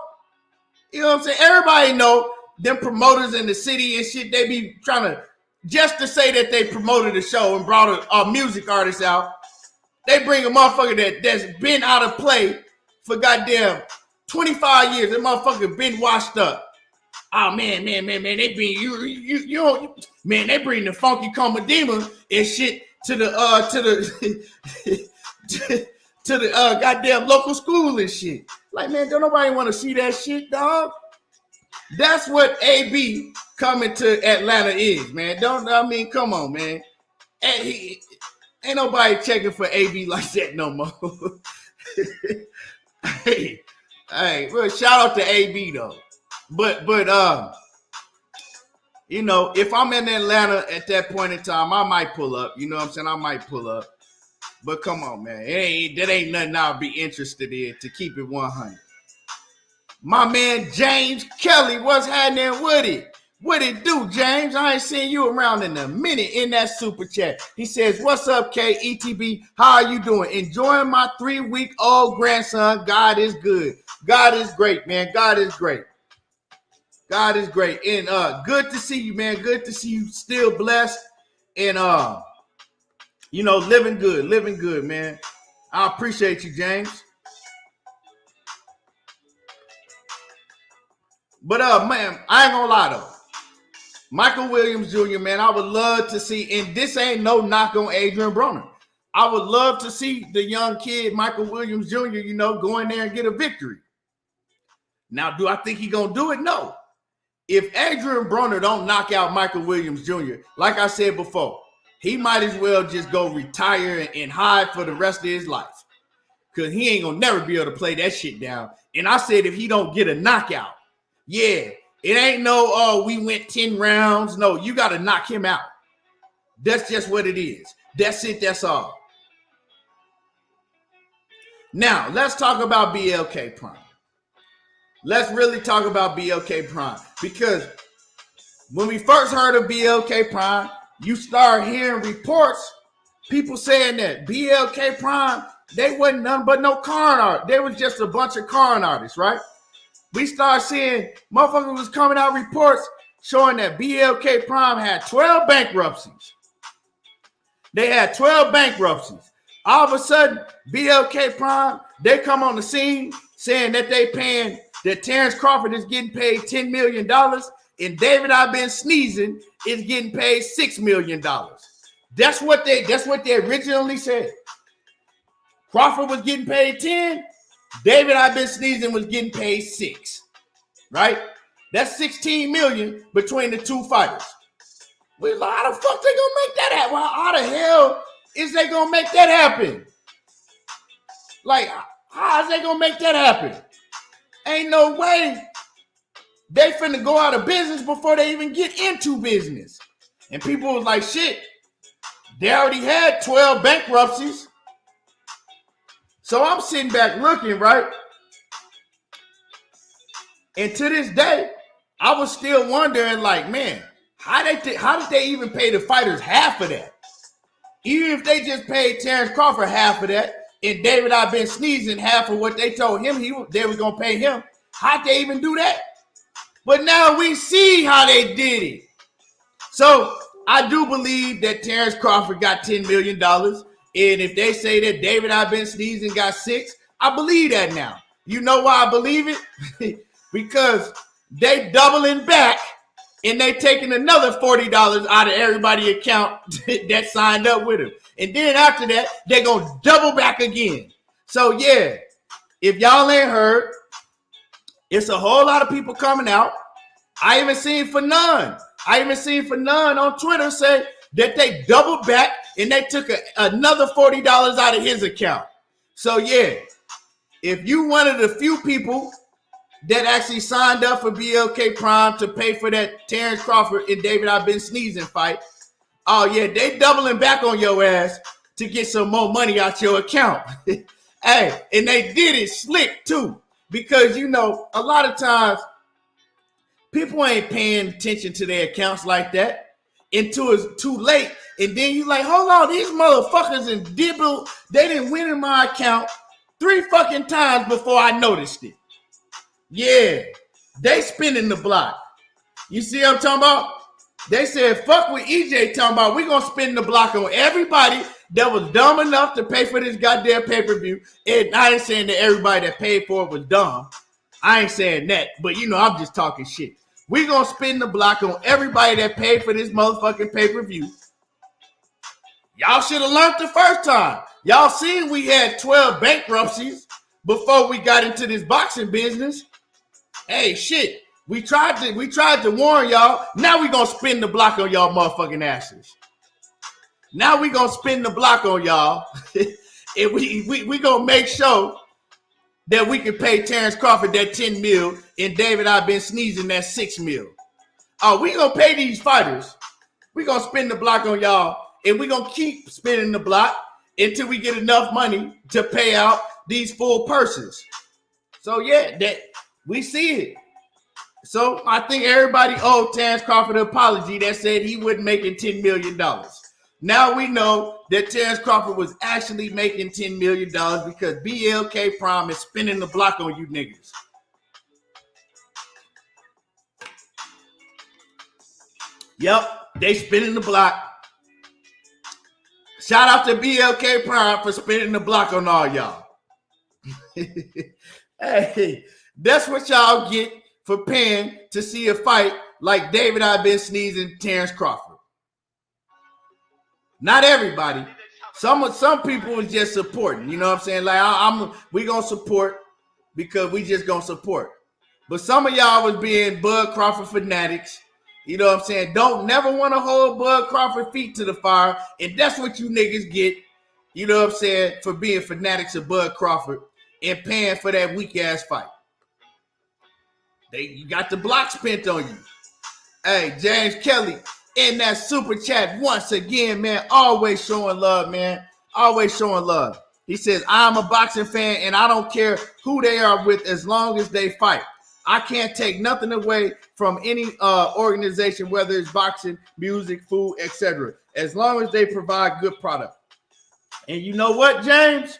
You know what I'm saying? Everybody know them promoters in the city and shit, they be trying to, just to say that they promoted the show and brought a music artist out, they bring a motherfucker that's been out of play for goddamn 25 years. That motherfucker been washed up. Oh man, they bring you man, they bring the funky Comadima and shit to the to the goddamn local school and shit. Like, man, don't nobody want to see that shit, dog. That's what AB coming to Atlanta is, man. Come on, man. Ain't nobody checking for AB like that no more. hey, well, shout out to AB though. But you know, if I'm in Atlanta at that point in time, I might pull up. You know what I'm saying? I might pull up. But come on, man. That ain't nothing I'll be interested in, to keep it 100. My man James Kelly, what's happening with it? What it do, James? I ain't seen you around in a minute in that super chat. He says, what's up, KETB? How are you doing? Enjoying my 3-week-old grandson. God is good. God is great, man. God is great. God is great. And good to see you, man. Good to see you still blessed. And you know, living good, man. I appreciate you, James. But man, I ain't gonna lie though. Michael Williams Jr., man, I would love to see, and this ain't no knock on Adrian Broner. I would love to see the young kid, Michael Williams Jr., you know, go in there and get a victory. Now, do I think he gonna do it? No. If Adrian Broner don't knock out Michael Williams Jr., like I said before, he might as well just go retire and hide for the rest of his life. Because he ain't going to never be able to play that shit down. And I said if he don't get a knockout, yeah, it ain't no, oh, we went 10 rounds. No, you got to knock him out. That's just what it is. That's it. That's all. Now, let's talk about BLK Prime. Let's really talk about BLK Prime. Because when we first heard of BLK Prime, you start hearing reports, people saying that BLK Prime, they wasn't none but no con art. They was just a bunch of con artists, right? We start seeing motherfuckers was coming out reports showing that BLK Prime had 12 bankruptcies. They had 12 bankruptcies. All of a sudden, BLK Prime, they come on the scene saying that that Terrence Crawford is getting paid $10 million and David I've been sneezing is getting paid $6 million. That's what they originally said. Crawford was getting paid 10. David I've been sneezing was getting paid 6. Right? That's 16 million between the two fighters. Well, how the fuck they gonna make that happen? Well, how the hell is they gonna make that happen? Like, how is they gonna make that happen? Ain't no way they finna go out of business before they even get into business. And people was like, shit, they already had 12 bankruptcies. So I'm sitting back looking, right? And to this day, I was still wondering, like, man, how did they even pay the fighters half of that? Even if they just paid Terrence Crawford half of that, and David I've been sneezing half of what they told him they were gonna pay him, how'd they even do that? But now we see how they did it. So I do believe that Terrence Crawford got $10 million. And if they say that David I've been sneezing got 6, I believe that now. You know why I believe it? Because they doubling back and they taking another $40 out of everybody's account that signed up with him. And then after that, they're going to double back again. So yeah, if y'all ain't heard, it's a whole lot of people coming out. I even seen Fanon on Twitter say that they doubled back and they took another $40 out of his account. So yeah, if you one of the few people that actually signed up for BLK Prime to pay for that Terrence Crawford and David I've been sneezing fight, oh yeah, they doubling back on your ass to get some more money out your account. Hey, and they did it slick too, because you know a lot of times people ain't paying attention to their accounts like that until it's too late. And then you like, hold on, these motherfuckers in Dibble, they didn't win in my account 3 fucking times before I noticed it. Yeah, they spinning the block. You see what I'm talking about? They said, fuck what EJ talking about. We're going to spin the block on everybody that was dumb enough to pay for this goddamn pay-per-view. And I ain't saying that everybody that paid for it was dumb. I ain't saying that. But, you know, I'm just talking shit. We're going to spin the block on everybody that paid for this motherfucking pay-per-view. Y'all should have learned the first time. Y'all seen we had 12 bankruptcies before we got into this boxing business. Hey, shit. We tried to warn y'all. Now we gonna spin the block on y'all motherfucking asses. Now we gonna spin the block on y'all. And we gonna make sure that we can pay Terrence Crawford that 10 mil and David I've been sneezing that 6 mil. Oh, we gonna pay these fighters. We gonna spin the block on y'all, and we gonna keep spinning the block until we get enough money to pay out these full purses. So yeah, that we see it. So I think everybody owed Terrence Crawford an apology that said he wasn't making $10 million. Now we know that Terrence Crawford was actually making $10 million because BLK Prime is spinning the block on you niggas. Yep, they spinning the block. Shout out to BLK Prime for spinning the block on all y'all. Hey, that's what y'all get for paying to see a fight like David I've been sneezing Terrence Crawford. Not everybody. Some people was just supporting. You know what I'm saying? Like we gonna support because we just gonna support. But some of y'all was being Bud Crawford fanatics You know what I'm saying? Don't never want to hold Bud Crawford feet to the fire. And that's what you niggas get, you know what I'm saying, for being fanatics of Bud Crawford and paying for that weak-ass fight. You got the block spent on you. Hey, James Kelly in that super chat once again, man. Always showing love, man. Always showing love. He says, I'm a boxing fan and I don't care who they are with as long as they fight. I can't take nothing away from any organization, whether it's boxing, music, food, etc., as long as they provide good product. And you know what, James?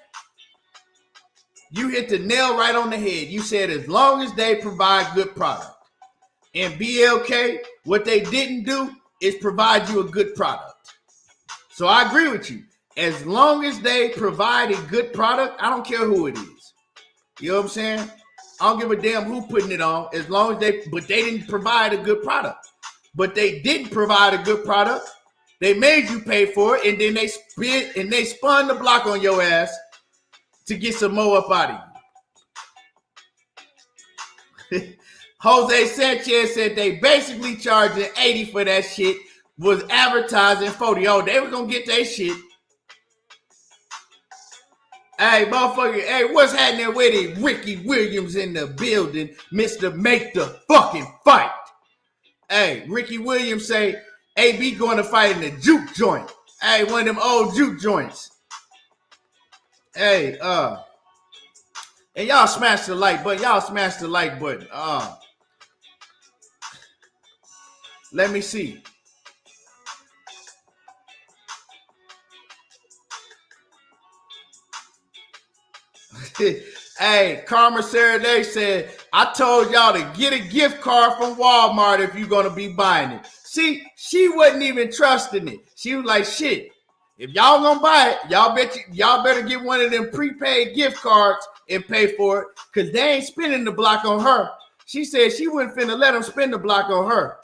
You hit the nail right on the head. You said as long as they provide good product. And BLK, what they didn't do is provide you a good product. So I agree with you. As long as they provide a good product, I don't care who it is. You know what I'm saying? I don't give a damn who putting it on, as long as they didn't provide a good product. But they didn't provide a good product. They made you pay for it, and then they spun the block on your ass to get some more up out of you. Jose Sanchez said they basically charging 80 for that shit, was advertising 40. Oh, they were gonna get their shit. Hey, motherfucker, hey, what's happening with it? Ricky Williams in the building, Mr. Make the fucking fight. Hey, Ricky Williams say AB going to fight in the juke joint. Hey, one of them old juke joints. Hey, and y'all smash the like button. Y'all smash the like button. Let me see. Hey, Karma Saraday said, I told y'all to get a gift card from Walmart if you're going to be buying it. See, she wasn't even trusting it. She was like, shit, if y'all going to buy it, y'all better get one of them prepaid gift cards and pay for it, because they ain't spending the block on her. She said she wasn't finna let them spend the block on her.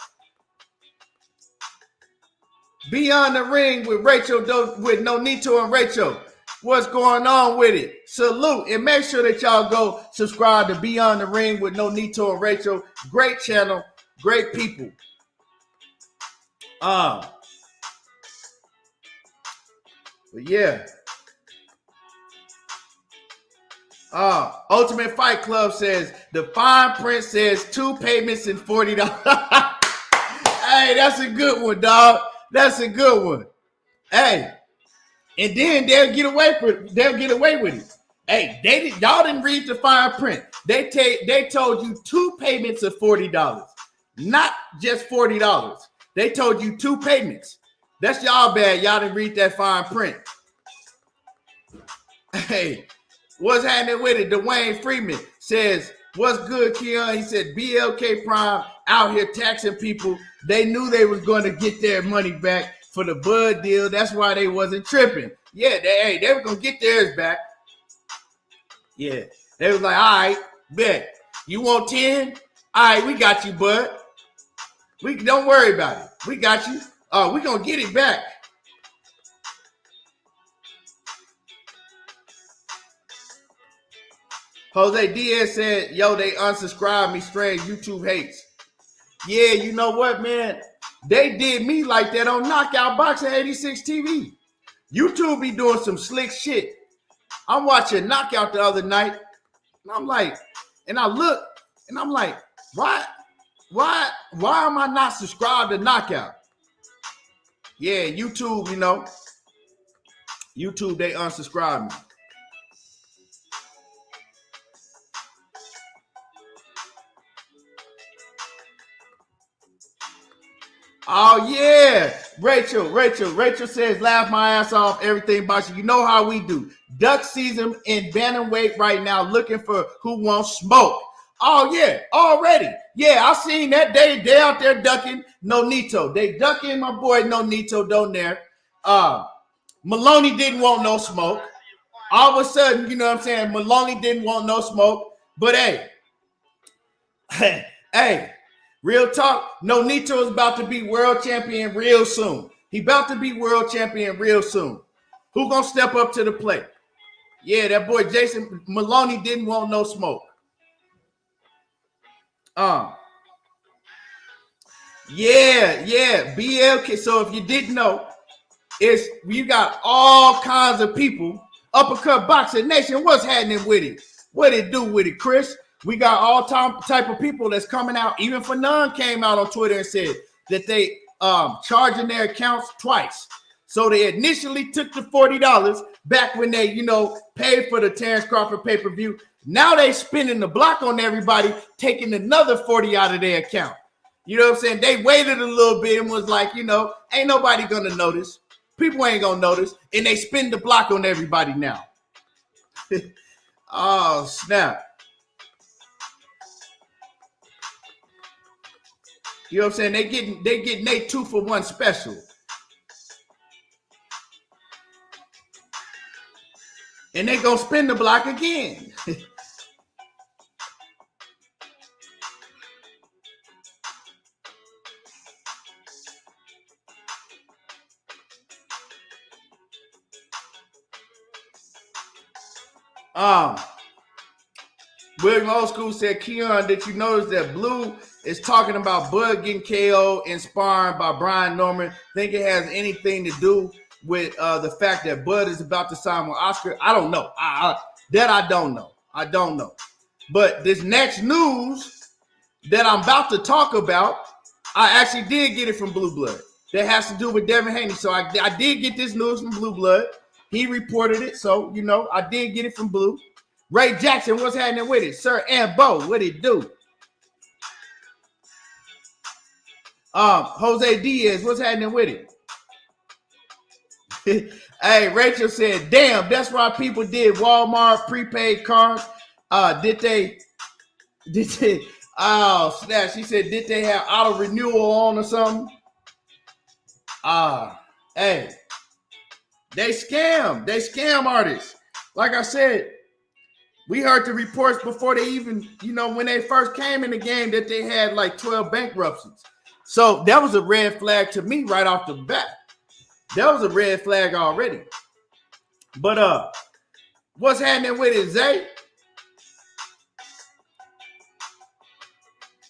Beyond the Ring with Rachel, with Nonito and Rachel. What's going on with it? Salute. And make sure that y'all go subscribe to Beyond the Ring with Nonito and Rachel. Great channel. Great people. But yeah. Ultimate Fight Club says the fine print says 2 payments and $40. Hey, that's a good one, dog. That's a good one. Hey, and then they'll get away with it. Hey, y'all didn't read the fine print. They told you 2 payments of $40, not just $40. They told you 2 payments. That's y'all bad. Y'all didn't read that fine print. Hey, what's happening with it? Dwayne Freeman says, what's good, Keon? He said, BLK Prime out here taxing people. They knew they was going to get their money back for the Bud deal. That's why they wasn't tripping. Yeah, they were going to get theirs back. Yeah, they was like, all right, bet. You want 10? All right, we got you, Bud. Don't worry about it. We got you. We're going to get it back. Jose Diaz said, yo, they unsubscribed me straight. YouTube hates. Yeah, you know what, man? They did me like that on Knockout Boxing 86 TV. YouTube be doing some slick shit. I'm watching Knockout the other night, and I'm like, and I look, and I'm like, why am I not subscribed to Knockout? Yeah, YouTube, YouTube, they unsubscribed me. Oh, yeah. Rachel says, laugh my ass off, everything about you. You know how we do. Duck season in bantamweight right now, looking for who wants smoke. Oh, yeah, already. Yeah, I seen that. They out there ducking Nonito. They ducking my boy Nonito down there. Maloney didn't want no smoke. All of a sudden, you know what I'm saying, Maloney didn't want no smoke. But, hey, real talk, Nonito is about to be world champion real soon. He about to be world champion real soon. Who gonna step up to the plate? Yeah, that boy Jason Maloney didn't want no smoke. Yeah, BLK. So if you didn't know, you got all kinds of people. Uppercut Boxing Nation, what's happening with it? What it do with it, Chris? We got all type of people that's coming out. Even Fanon came out on Twitter and said that they charging their accounts twice. So they initially took the $40 back when they, paid for the Terrence Crawford pay-per-view. Now they spinning the block on everybody, taking another 40 out of their account. You know what I'm saying? They waited a little bit and was like, ain't nobody gonna notice. People ain't gonna notice. And they spin the block on everybody now. Oh, snap. You know what I'm saying? They getting they 2-for-1 special. And they gonna spin the block again. William Old School said, Keon, did you notice that Blue is talking about Bud getting KO inspired by Brian Norman? Think it has anything to do with the fact that Bud is about to sign with Oscar? I don't know. I don't know. I don't know. But this next news that I'm about to talk about, I actually did get it from Blue Blood. That has to do with Devin Haney. So I did get this news from Blue Blood. He reported it. So, I did get it from Blue. Ray Jackson, what's happening with it? Sir and Bo, what it do? Jose Diaz, what's happening with it? Hey, Rachel said, damn, that's why people did Walmart prepaid cards. Did they, oh, snap. She said, did they have auto renewal on or something? Hey, they scam artists. Like I said, we heard the reports before they even, when they first came in the game that they had like 12 bankruptcies. So that was a red flag to me right off the bat. That was a red flag already. But what's happening with it, Zay?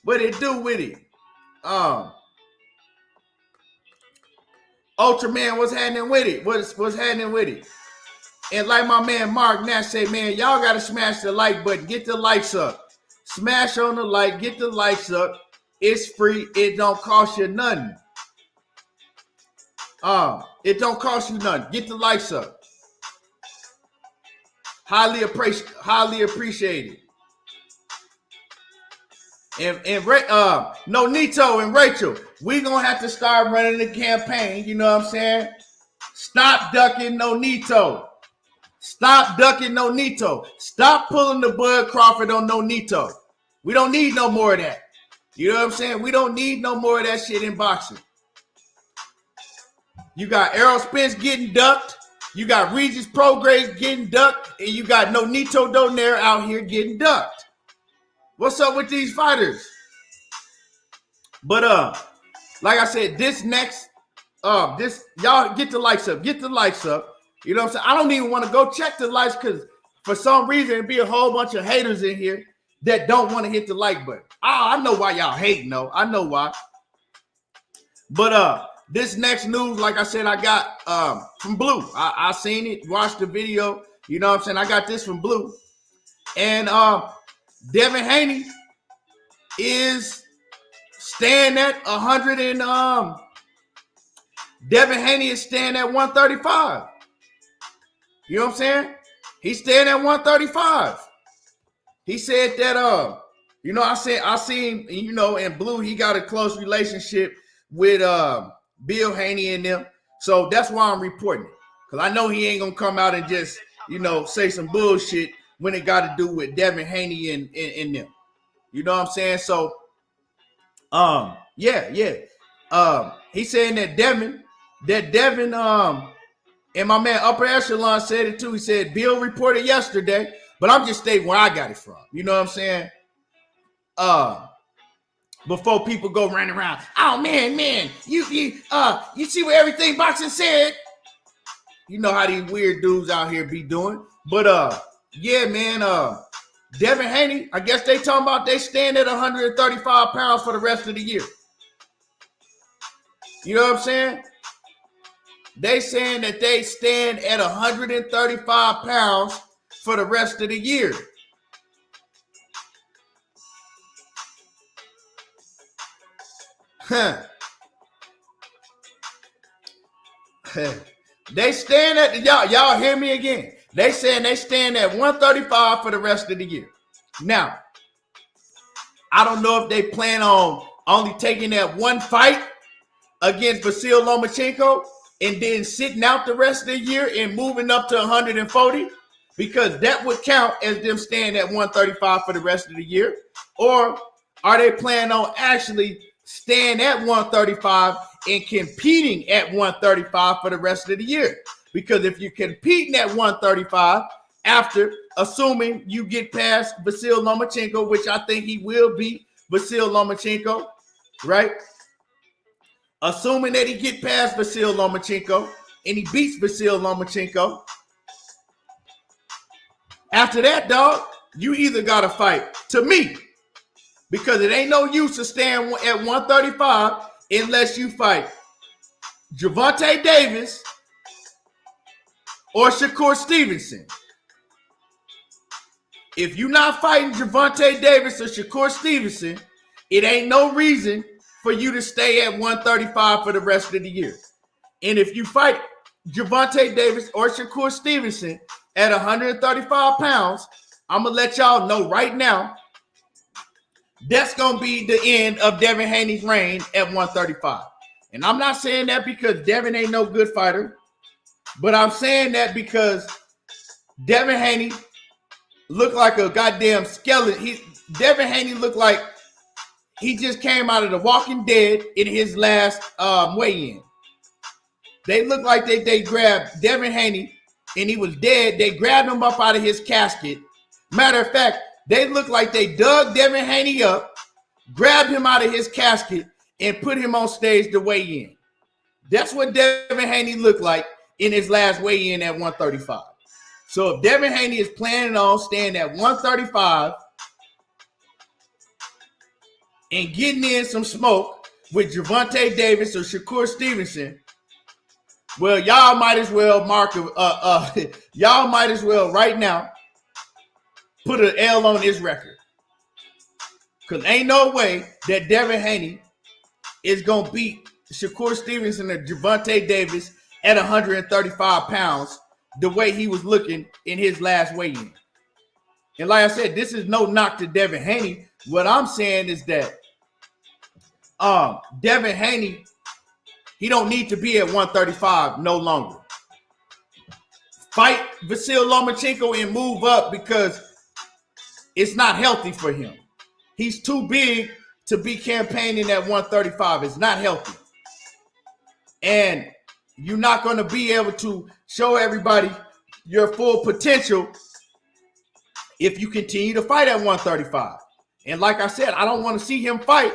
What it do with it? Ultraman, what's happening with it? What's happening with it? And like my man Mark Nash say, man, y'all got to smash the like button. Get the likes up. Smash on the like. Get the likes up. It's free. It don't cost you nothing. It don't cost you nothing. Get the likes up. Highly appreciated. And Nonito and Rachel, we gonna have to start running the campaign. You know what I'm saying? Stop ducking Nonito. Stop ducking Nonito. Stop pulling the Bud Crawford on Nonito. We don't need no more of that. You know what I'm saying? We don't need no more of that shit in boxing. You got Errol Spence getting ducked. You got Regis Prograis getting ducked. And you got Nonito Donaire out here getting ducked. What's up with these fighters? But like I said, this next y'all get the likes up. Get the likes up. You know what I'm saying? I don't even want to go check the likes because for some reason it'd be a whole bunch of haters in here that don't want to hit the like button. I know why y'all hating though. I know why. But this next news, like I said, I got from Blue. I seen it, watched the video. You know what I'm saying? I got this from Blue. And Devin Haney is staying at 100 and Devin Haney is staying at 135. You know what I'm saying? He's staying at 135. He said that I seen, in Blue, he got a close relationship with Bill Haney and them. So that's why I'm reporting it. Because I know he ain't gonna come out and just, say some bullshit when it got to do with Devin Haney and them. You know what I'm saying? So he's saying that Devin, and my man Upper Echelon said it too. He said Bill reported yesterday, but I'm just stating where I got it from. You know what I'm saying? Before people go running around, oh man, you see what everything boxing said. You know how these weird dudes out here be doing. But Devin Haney, I guess they talking about they stand at 135 pounds for the rest of the year. You know what I'm saying? They saying that they stand at 135 pounds for the rest of the year. They stand at y'all hear me again. They saying they stand at 135 for the rest of the year. Now, I don't know if they plan on only taking that one fight against Vasyl Lomachenko and then sitting out the rest of the year and moving up to 140, because that would count as them staying at 135 for the rest of the year. Or are they planning on actually staying at 135 and competing at 135 for the rest of the year? Because if you're competing at 135 after, assuming you get past Vasyl Lomachenko, which I think he will beat Vasyl Lomachenko, right? Assuming that he get past Vasyl Lomachenko and he beats Vasyl Lomachenko, after that, dog, you either got to fight, to me, because it ain't no use to stand at 135 unless you fight Gervonta Davis or Shakur Stevenson. If you're not fighting Gervonta Davis or Shakur Stevenson, it ain't no reason for you to stay at 135 for the rest of the year. And if you fight Gervonta Davis or Shakur Stevenson at 135 pounds, I'm going to let y'all know right now, that's going to be the end of Devin Haney's reign at 135. And I'm not saying that because Devin ain't no good fighter, but I'm saying that because Devin Haney looked like a goddamn skeleton. Devin Haney looked like he just came out of The Walking Dead in his last weigh-in. They looked like they grabbed Devin Haney and he was dead. They grabbed him up out of his casket. Matter of fact, they looked like they dug Devin Haney up, grabbed him out of his casket, and put him on stage to weigh in. That's what Devin Haney looked like in his last weigh-in at 135. So if Devin Haney is planning on staying at 135 and getting in some smoke with Gervonta Davis or Shakur Stevenson, well, y'all might as well y'all might as well right now put an L on his record. Because ain't no way that Devin Haney is going to beat Shakur Stevenson or Gervonta Davis at 135 pounds the way he was looking in his last weigh-in. And like I said, this is no knock to Devin Haney. What I'm saying is that Devin Haney, he don't need to be at 135 no longer. Fight Vasyl Lomachenko and move up because it's not healthy for him. He's too big to be campaigning at 135. It's not healthy. And you're not going to be able to show everybody your full potential if you continue to fight at 135. And like I said, I don't want to see him fight.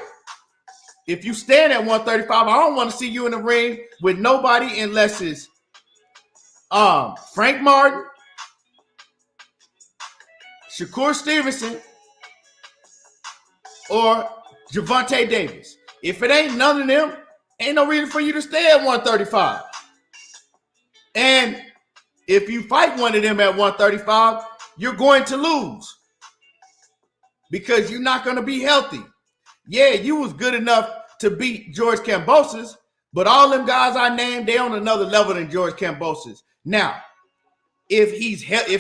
If you stand at 135, I don't want to see you in the ring with nobody unless it's Frank Martin, Shakur Stevenson, or Gervonta Davis. If it ain't none of them, ain't no reason for you to stay at 135. And if you fight one of them at 135, you're going to lose because you're not going to be healthy. Yeah, you was good enough to beat George Kambosos, but all them guys I named, they on another level than George Kambosos. Now, if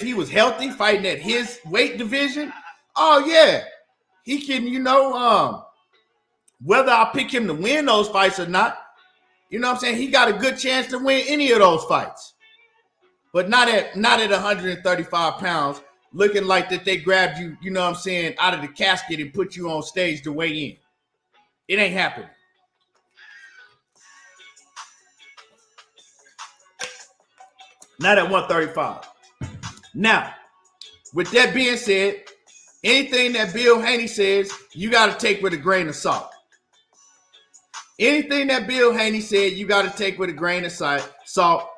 he was healthy fighting at his weight division, oh yeah, he can, whether I pick him to win those fights or not, you know what I'm saying? He got a good chance to win any of those fights. But not at 135 pounds, looking like that they grabbed you, you know what I'm saying, out of the casket and put you on stage to weigh in. It ain't happening. Not at 135. Now, with that being said, anything that Bill Haney says, you got to take with a grain of salt. Anything that Bill Haney said, you got to take with a grain of salt,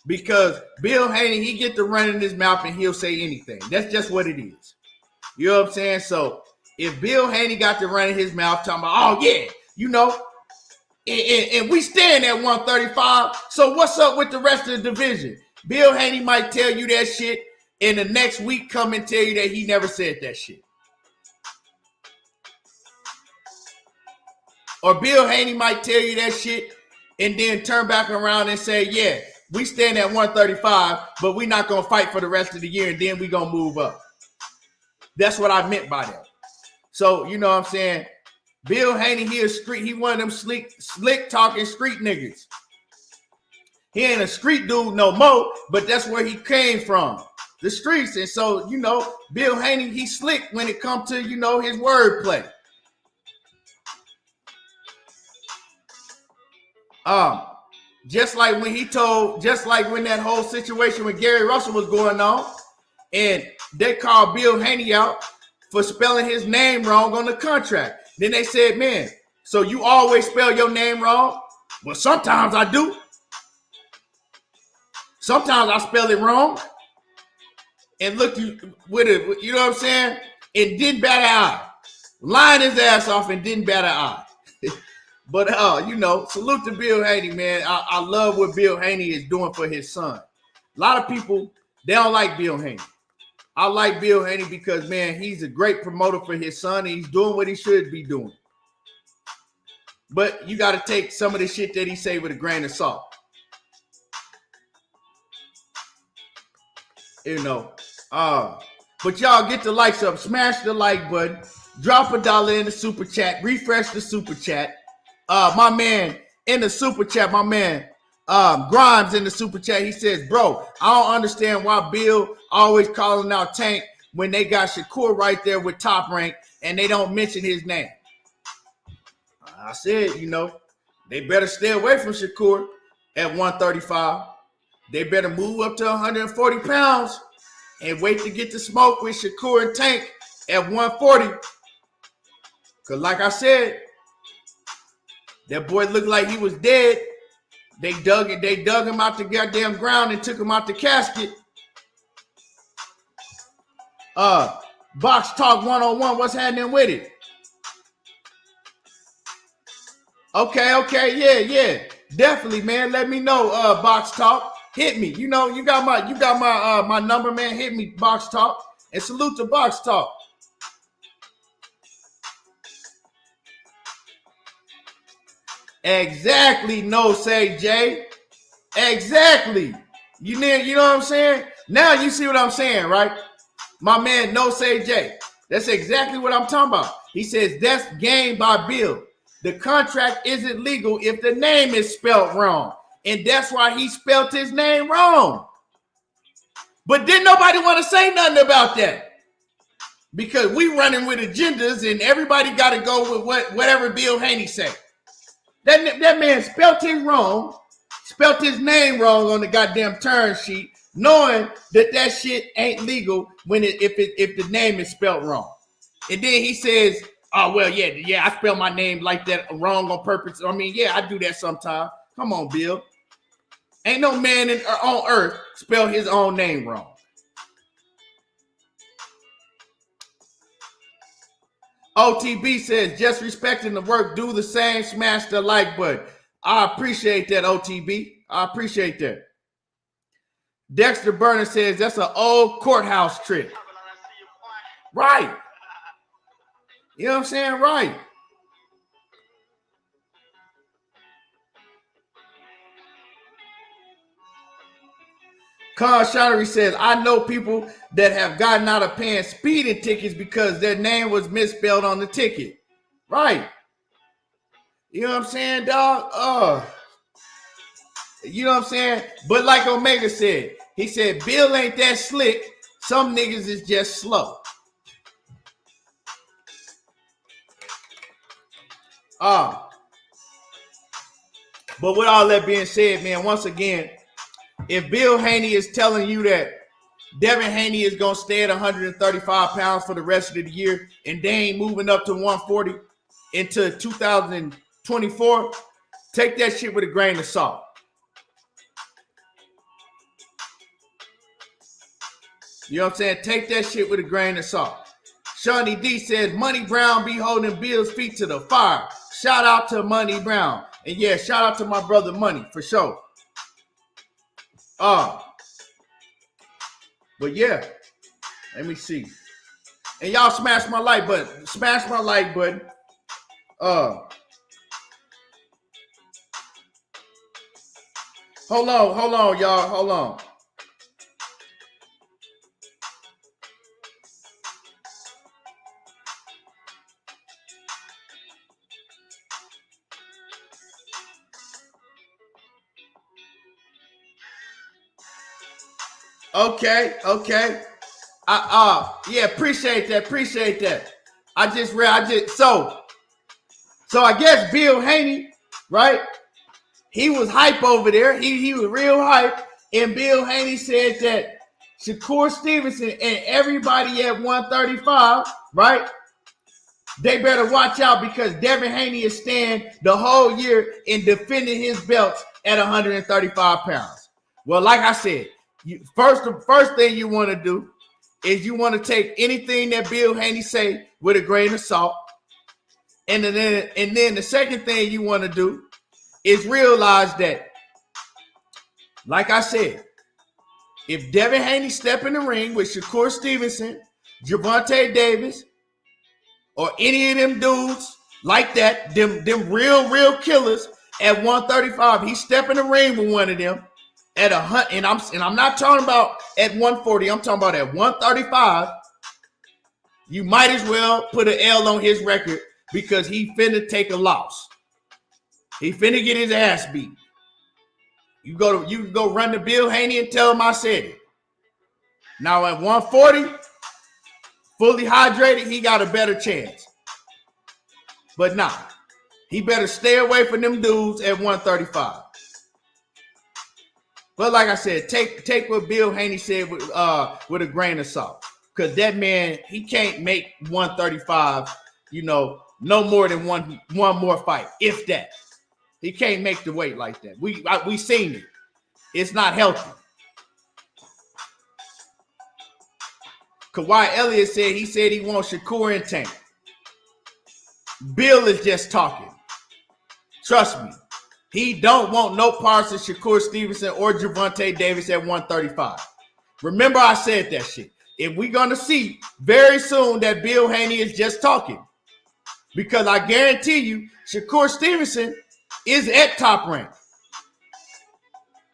because Bill Haney, he get to run in his mouth and he'll say anything. That's just what it is. You know what I'm saying? So if Bill Haney got to run in his mouth talking about, oh yeah, and we stand at 135. So what's up with the rest of the division? Bill Haney might tell you that shit, and the next week come and tell you that he never said that shit. Or Bill Haney might tell you that shit and then turn back around and say, yeah, we stand at 135, but we're not going to fight for the rest of the year, and then we're going to move up. That's what I meant by that. So, you know what I'm saying? Bill Haney, he one of them slick talking street niggas. He ain't a street dude no more, but that's where he came from, the streets. And so, you know, Bill Haney, he slick when it comes to, you know, his wordplay. Just like when that whole situation with Gary Russell was going on, and they called Bill Haney out for spelling his name wrong on the contract. Then they said, man, so you always spell your name wrong? Well, sometimes I do. Sometimes I spell it wrong. And look with it, you know what I'm saying? And didn't bat an eye. Lying his ass off and didn't bat an eye. But, you know, salute to Bill Haney, man. I love what Bill Haney is doing for his son. A lot of people, they don't like Bill Haney. I like Bill Haney because, man, he's a great promoter for his son. And he's doing what he should be doing. But you got to take some of the shit that he say with a grain of salt. You know. But y'all get the likes up. Smash the like button. Drop $1 in the super chat. Refresh the super chat. My man in the super chat, Grimes in the super chat, he says, bro, I don't understand why Bill always calling out Tank when they got Shakur right there with Top Rank and they don't mention his name. I said, you know, they better stay away from Shakur at 135. They better move up to 140 pounds and wait to get the smoke with Shakur and Tank at 140. Because like I said, that boy looked like he was dead. They dug him out the goddamn ground and took him out the casket. Box Talk 101, what's happening with it? Okay, yeah. Definitely, man. Let me know, Box Talk. Hit me. You know, you got my number, man. Hit me, Box Talk. And salute to Box Talk. Exactly, no say Jay. Exactly. You know what I'm saying? Now you see what I'm saying, right? My man, no say Jay. That's exactly what I'm talking about. He says that's game by Bill. The contract isn't legal if the name is spelled wrong. And that's why he spelled his name wrong. But didn't nobody want to say nothing about that. Because we running with agendas and everybody got to go with whatever Bill Haney said. That man spelt his name wrong on the goddamn turn sheet, knowing that shit ain't legal if the name is spelt wrong. And then he says, oh, well, yeah, I spell my name like that wrong on purpose. I mean, yeah, I do that sometimes. Come on, Bill. Ain't no man on earth spell his own name wrong. OTB says, just respecting the work, do the same, smash the like button. I appreciate that, OTB. I appreciate that. Dexter Burner says, that's an old courthouse trick. Right. You know what I'm saying? Right. Con Shottery says, I know people that have gotten out of paying speeding tickets because their name was misspelled on the ticket. Right. You know what I'm saying, dog? You know what I'm saying? But like Omega said, he said, Bill ain't that slick. Some niggas is just slow. But with all that being said, man, once again, if Bill Haney is telling you that Devin Haney is going to stay at 135 pounds for the rest of the year and they ain't moving up to 140 into 2024, take that shit with a grain of salt. You know what I'm saying? Take that shit with a grain of salt. Shawnee D says, Money Brown be holding Bill's feet to the fire. Shout out to Money Brown. And yeah, shout out to my brother Money for sure. But yeah, let me see. And y'all smash my like button. Smash my like button. Hold on, y'all. Hold on. Okay. Yeah, appreciate that. So I guess Bill Haney, right? He was hype over there. He was real hype. And Bill Haney said that Shakur Stevenson and everybody at 135, right? They better watch out because Devin Haney is staying the whole year in defending his belts at 135 pounds. Well, like I said, the first thing you want to do is you want to take anything that Bill Haney say with a grain of salt. And then the second thing you want to do is realize that, like I said, if Devin Haney step in the ring with Shakur Stevenson, Gervonta Davis, or any of them dudes like that, them real killers at 135, he step in the ring with one of them at 100, and I'm not talking about at 140, I'm talking about at 135. You might as well put an L on his record because he finna take a loss. He finna get his ass beat. You can go run to Bill Haney and tell him I said it. Now at 140, fully hydrated, he got a better chance. But nah, he better stay away from them dudes at 135. But like I said, take what Bill Haney said with a grain of salt. Because that man, he can't make 135, no more than one more fight, if that. He can't make the weight like that. We seen it. It's not healthy. Kawhi Elliott said he wants Shakur and Tank. Bill is just talking. Trust me. He don't want no parts of Shakur Stevenson or Gervonta Davis at 135. Remember I said that shit. And we're going to see very soon that Bill Haney is just talking. Because I guarantee you, Shakur Stevenson is at top rank.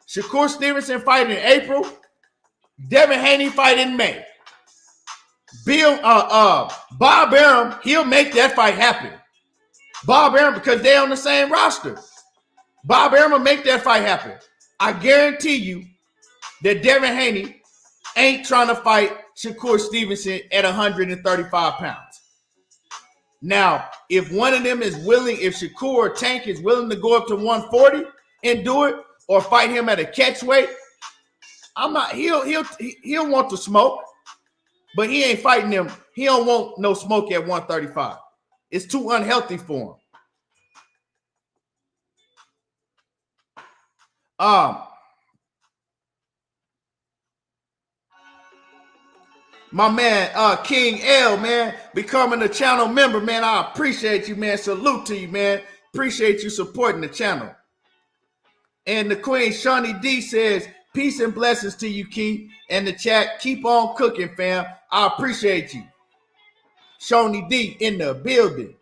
Shakur Stevenson fight in April. Devin Haney fight in May. Bob Arum, he'll make that fight happen. Bob Arum, because they're on the same roster. Bob Arum will make that fight happen. I guarantee you that Devin Haney ain't trying to fight Shakur Stevenson at 135 pounds. Now, if one of them is willing, if Shakur or Tank is willing to go up to 140 and do it, or fight him at a catch weight, he'll want to smoke, but he ain't fighting them. He don't want no smoke at 135. It's too unhealthy for him. My man, King L, man, becoming a channel member, man. I appreciate you, man. Salute to you, man. Appreciate you supporting the channel. And the Queen, Shawnee D, says, peace and blessings to you, Key. And the chat, keep on cooking, fam. I appreciate you. Shawnee D in the building.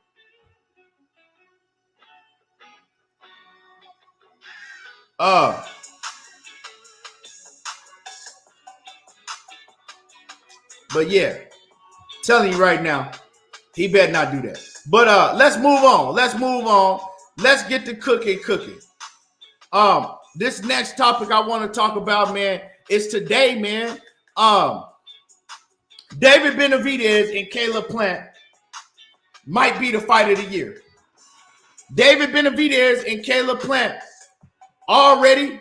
But yeah, telling you right now, he better not do that. But let's move on. Let's get to cooking. This next topic I want to talk about, man, is today, man. David Benavidez and Caleb Plant might be the fight of the year. David Benavidez and Caleb Plant already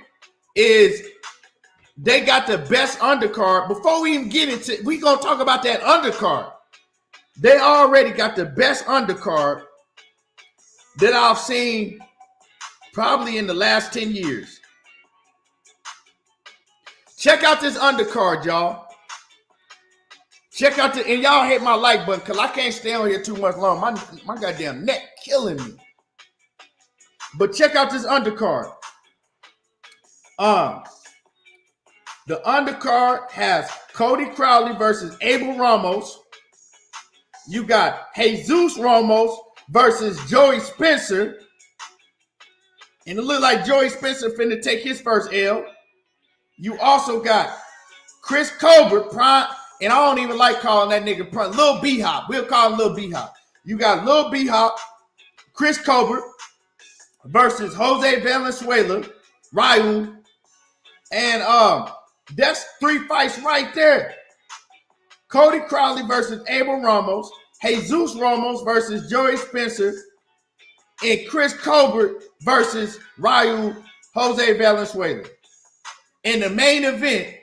they got the best undercard. Before we even get into, we gonna talk about that undercard. They already got the best undercard that I've seen probably in the last 10 years. Check out this undercard, y'all. Check out and y'all hit my like button because I can't stay on here too much long. My goddamn neck killing me. But check out this undercard. The undercard has Cody Crowley versus Abel Ramos. You got Jesus Ramos versus Joey Spencer. And it looked like Joey Spencer finna take his first L. You also got Chris Colbert, Prime, and I don't even like calling that nigga Prime. Lil B-Hop. We'll call him Lil B-Hop. You got Lil B-Hop, Chris Colbert versus Jose Valenzuela, Ryu. And that's 3 fights right there. Cody Crowley versus Abel Ramos, Jesus Ramos versus Joey Spencer, and Chris Colbert versus Ryu Jose Valenzuela. In the main event,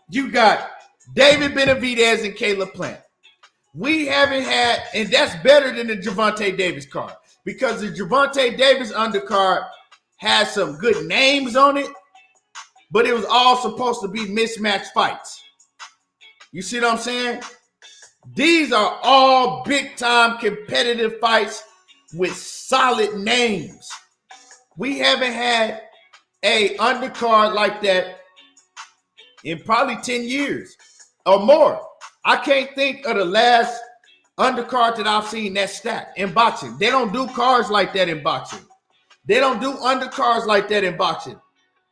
you got David Benavidez and Caleb Plant. We haven't had, and that's better than the Gervonta Davis card, because the Gervonta Davis undercard has some good names on it, but it was all supposed to be mismatched fights. You see what I'm saying? These are all big-time competitive fights with solid names. We haven't had a undercard like that in probably 10 years or more. I can't think of the last undercard that I've seen that's stacked in boxing. They don't do cards like that in boxing. They don't do undercards like that in boxing.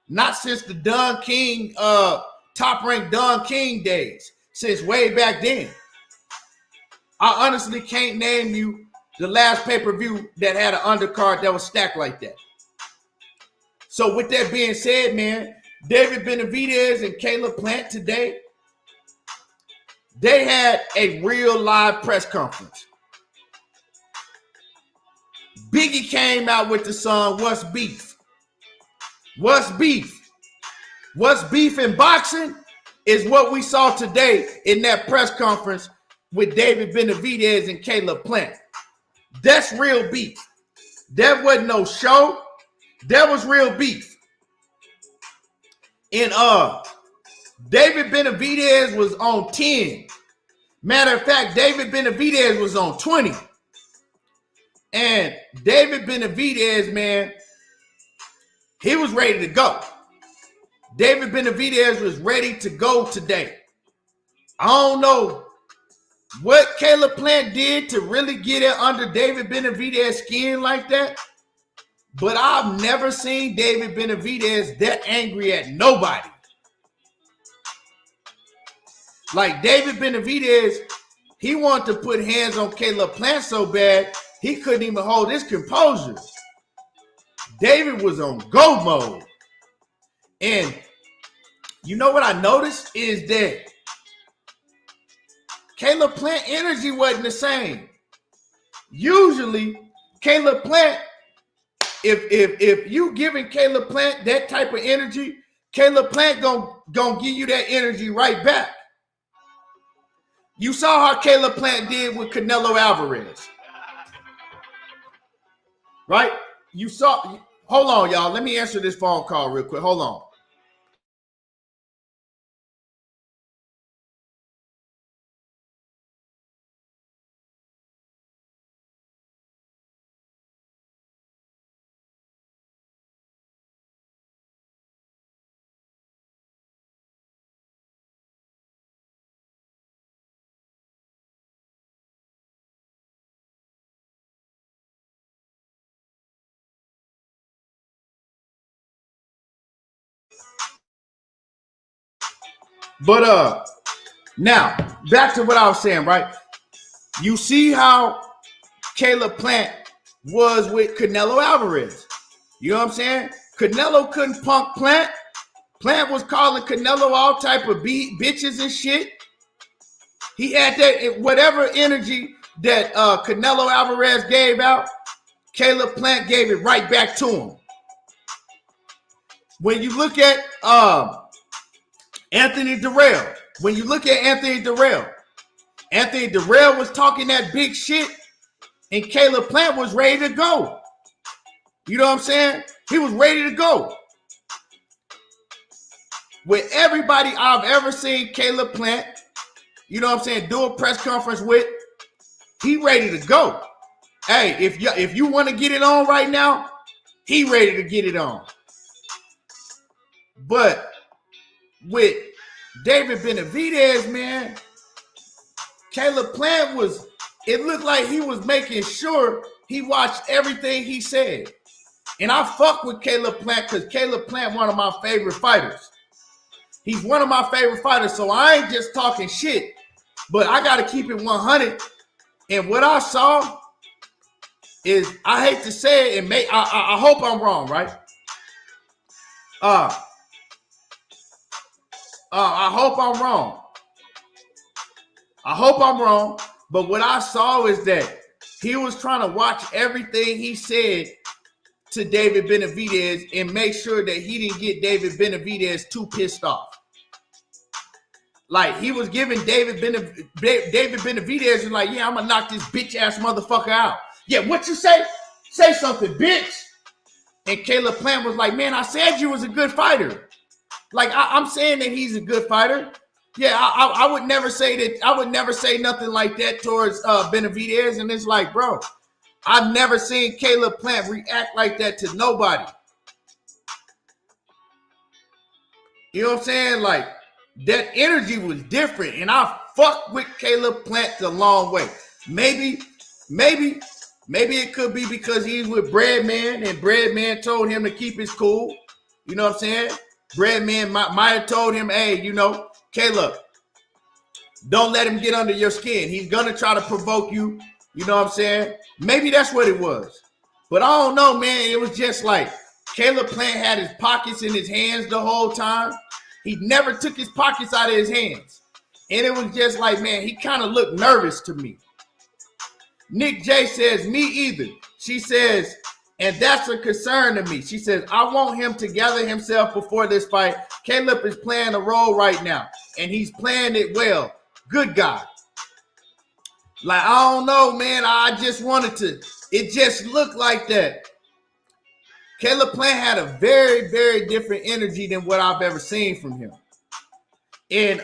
Not since the Don King, top-ranked Don King days, since way back then. I honestly can't name you the last pay-per-view that had an undercard that was stacked like that. So with that being said, man, David Benavidez and Caleb Plant today, they had a real live press conference. Biggie came out with the song, What's Beef? What's beef? What's beef in boxing is what we saw today in that press conference with David Benavidez and Caleb Plant. That's real beef. That wasn't no show. That was real beef. And David Benavidez was on 10. Matter of fact, David Benavidez was on 20. And David Benavidez, man, he was ready to go. David Benavidez was ready to go today. I don't know what Caleb Plant did to really get it under David Benavidez's skin like that, but I've never seen David Benavidez that angry at nobody. Like David Benavidez, he wanted to put hands on Caleb Plant so bad, he couldn't even hold his composure. David was on go mode. And you know what I noticed is that Caleb Plant energy wasn't the same. Usually, Caleb Plant, if you giving Caleb Plant that type of energy, Caleb Plant gonna give you that energy right back. You saw how Caleb Plant did with Canelo Alvarez. Right? You saw, hold on, y'all. Let me answer this phone call real quick. Hold on. But now back to what I was saying, right? You see how Caleb Plant was with Canelo Alvarez. You know what I'm saying? Canelo couldn't punk Plant. Plant was calling Canelo all type of bitches and shit. He had that whatever energy that Canelo Alvarez gave out, Caleb Plant gave it right back to him. When you look at Anthony Durrell, Anthony Durrell was talking that big shit, and Caleb Plant was ready to go. You know what I'm saying? He was ready to go. With everybody I've ever seen Caleb Plant, you know what I'm saying, do a press conference with, he ready to go. Hey, if you want to get it on right now, He ready to get it on. But with David Benavidez, man, Caleb Plant it looked like he was making sure he watched everything he said. And I fuck with Caleb Plant because Caleb Plant one of my favorite fighters. He's one of my favorite fighters, so I ain't just talking shit, but I got to keep it 100. And what I saw is, I hate to say it, and I hope I'm wrong, right? I hope I'm wrong. I hope I'm wrong, but what I saw is that he was trying to watch everything he said to David Benavidez and make sure that he didn't get David Benavidez too pissed off. Like, he was giving David Benavidez was like, yeah, I'm going to knock this bitch-ass motherfucker out. Yeah, what you say? Say something, bitch. And Caleb Plant was like, man, I said you was a good fighter. Like, I'm saying that he's a good fighter. Yeah, I would never say that. I would never say nothing like that towards Benavidez. And it's like, bro, I've never seen Caleb Plant react like that to nobody. You know what I'm saying? Like, that energy was different. And I fucked with Caleb Plant the long way. Maybe it could be because he's with Breadman and Breadman told him to keep his cool. You know what I'm saying? Breadman might have told him, hey, you know, Caleb, don't let him get under your skin. He's going to try to provoke you. You know what I'm saying? Maybe that's what it was. But I don't know, man. It was just like Caleb Plant had his pockets in his hands the whole time. He never took his pockets out of his hands. And it was just like, man, he kind of looked nervous to me. Nick J says, me either. She says, and that's a concern to me. She says, I want him to gather himself before this fight. Caleb is playing a role right now, and he's playing it well. Good guy. Like, I don't know, man. I just wanted to. It just looked like that. Caleb Plant had a very, very different energy than what I've ever seen from him. And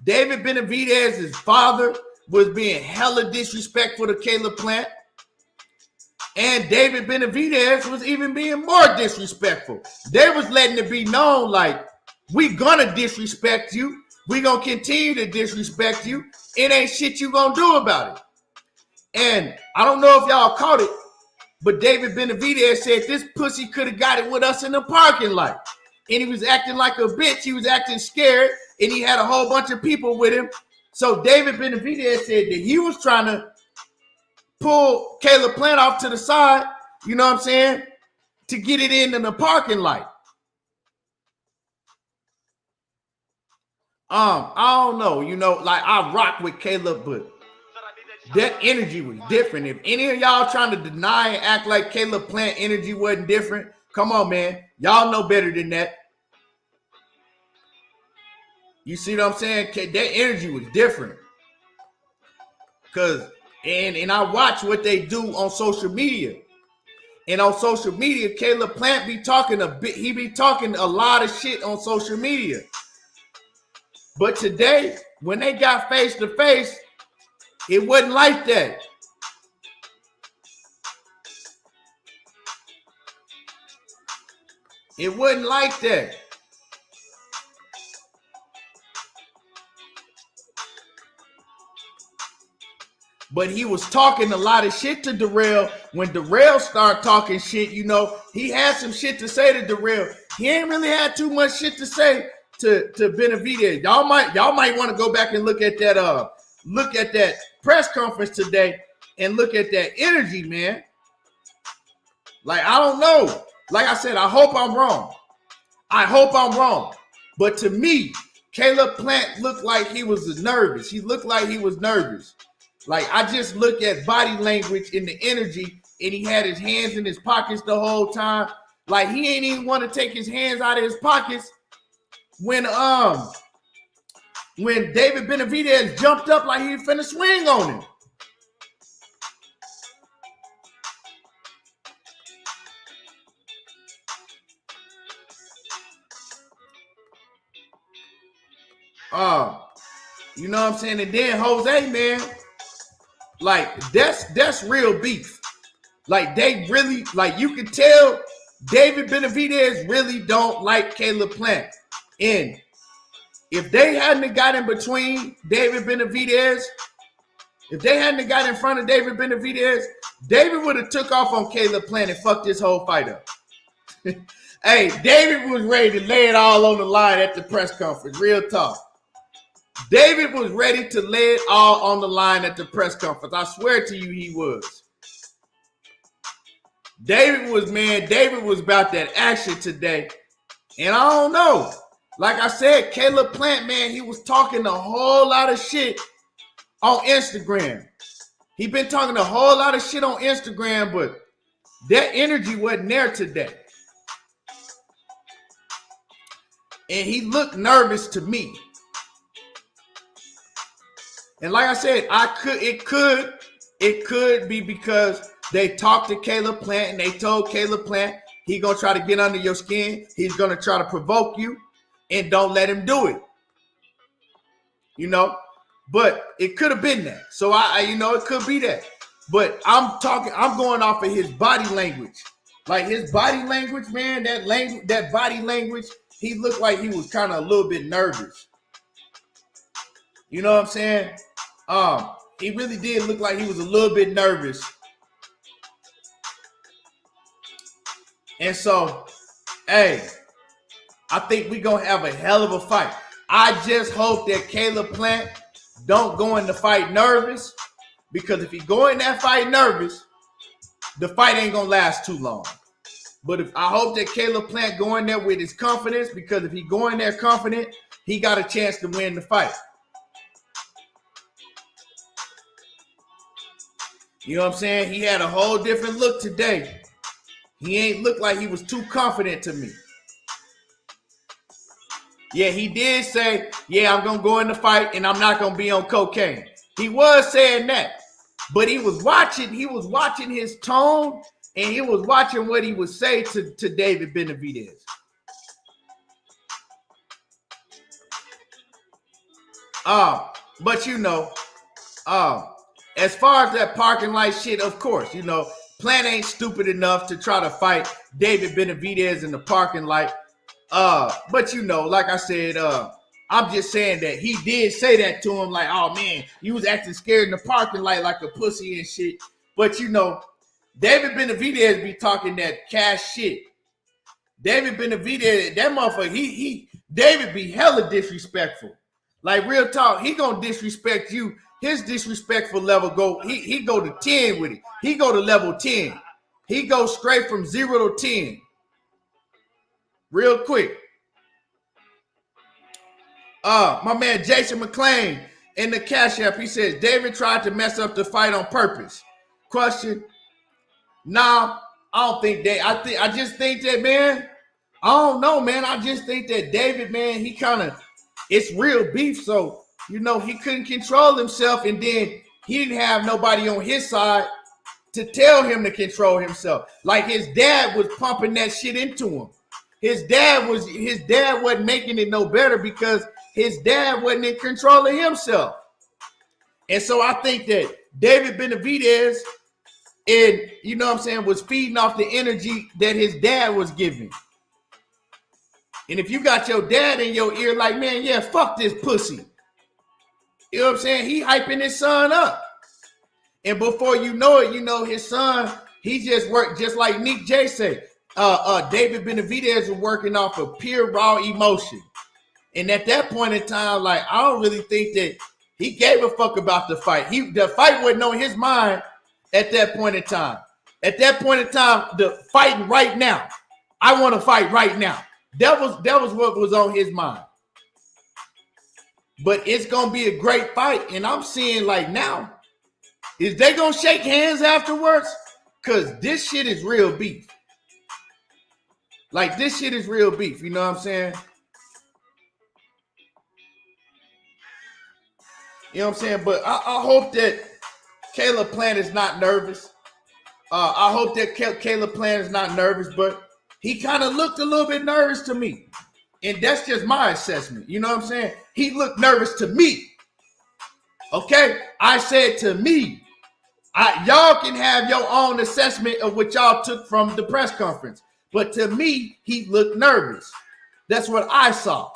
David Benavidez's father was being hella disrespectful to Caleb Plant. And David Benavidez was even being more disrespectful. They was letting it be known, like, we gonna disrespect you. We gonna continue to disrespect you. It ain't shit you gonna do about it. And I don't know if y'all caught it, but David Benavidez said this pussy could have got it with us in the parking lot. And he was acting like a bitch. He was acting scared. And he had a whole bunch of people with him. So David Benavidez said that he was trying to pull Caleb Plant off to the side, you know what I'm saying, to get it in the parking lot. I don't know, you know, like, I rock with Caleb, but that energy was different. If any of y'all trying to deny and act like Caleb Plant energy wasn't different, come on, man. Y'all know better than that. You see what I'm saying? That energy was different. And I watch what they do on social media. And on social media, Caleb Plant be talking a bit. He be talking a lot of shit on social media. But today, when they got face to face, it wasn't like that. It wasn't like that. But he was talking a lot of shit to Darrell. When Darrell started talking shit, you know, he had some shit to say to Darrell. He ain't really had too much shit to say to Benavidez. Y'all might want to go back and look at that press conference today and look at that energy, man. Like, I don't know. Like I said, I hope I'm wrong. But to me, Caleb Plant looked like he was nervous. He looked like he was nervous. Like, I just look at body language and the energy, and he had his hands in his pockets the whole time. Like, he ain't even want to take his hands out of his pockets when David Benavidez jumped up like he was finna swing on him. You know what I'm saying? And then Jose, man, like, that's real beef. Like, they really, like, you can tell David Benavidez really don't like Caleb Plant. And if they hadn't got in between David Benavidez, if they hadn't got in front of David Benavidez, David would have took off on Caleb Plant and fucked this whole fight up. Hey, David was ready to lay it all on the line at the press conference. Real talk. David was ready to lay it all on the line at the press conference. I swear to you, he was. David was about that action today. And I don't know. Like I said, Caleb Plant, man, he was talking a whole lot of shit on Instagram. He been talking a whole lot of shit on Instagram, but that energy wasn't there today. And he looked nervous to me. And like I said, it could be because they talked to Caleb Plant and they told Caleb Plant he gonna try to get under your skin. He's gonna try to provoke you, and don't let him do it. You know, but it could have been that. So it could be that. But I'm going off of his body language. Like his body language, man, that body language, he looked like he was kind of a little bit nervous. You know what I'm saying? He really did look like he was a little bit nervous. And so, hey, I think we're going to have a hell of a fight. I just hope that Caleb Plant don't go in the fight nervous, because if he go in that fight nervous, the fight ain't going to last too long. But I hope that Caleb Plant go in there with his confidence, because if he go in there confident, he got a chance to win the fight. You know what I'm saying? He had a whole different look today. He ain't looked like he was too confident to me. Yeah, he did say, yeah, I'm going to go in the fight and I'm not going to be on cocaine. He was saying that. But he was watching his tone, and he was watching what he would say to David Benavidez. But as far as that parking lot shit, of course, Plant ain't stupid enough to try to fight David Benavidez in the parking lot. But like I said, I'm just saying that he did say that to him, like, oh man, you was acting scared in the parking lot like a pussy and shit. But David Benavidez be talking that cash shit. David Benavidez, that motherfucker, David be hella disrespectful. Like real talk, he gonna disrespect you. His disrespectful level he go to 10 with it. He go to level 10. He goes straight from 0 to 10. Real quick. My man Jason McClain in the Cash App, he says, David tried to mess up the fight on purpose. Question. Nah, I don't think that. I just think that, man, I don't know, man. I just think that David, man, it's real beef, so he couldn't control himself, and then he didn't have nobody on his side to tell him to control himself. Like his dad was pumping that shit into him. His dad wasn't making it no better because his dad wasn't in control of himself. And so I think that David Benavidez was feeding off the energy that his dad was giving. And if you got your dad in your ear like, man, yeah, fuck this pussy. You know what I'm saying? He hyping his son up. And before you know it, his son, he just worked just like Nick J say. David Benavidez was working off of pure raw emotion. And at that point in time, like, I don't really think that he gave a fuck about the fight. The fight wasn't on his mind at that point in time. At that point in time, the fighting right now. I want to fight right now. That was what was on his mind. But it's going to be a great fight. And I'm seeing like now, is they going to shake hands afterwards? Because this shit is real beef. Like this shit is real beef. You know what I'm saying? You know what I'm saying? But I hope that Caleb Plant is not nervous. I hope that Caleb Plant is not nervous, but he kind of looked a little bit nervous to me. And that's just my assessment. You know what I'm saying? He looked nervous to me. Okay? I said to me. Y'all can have your own assessment of what y'all took from the press conference. But to me, he looked nervous. That's what I saw.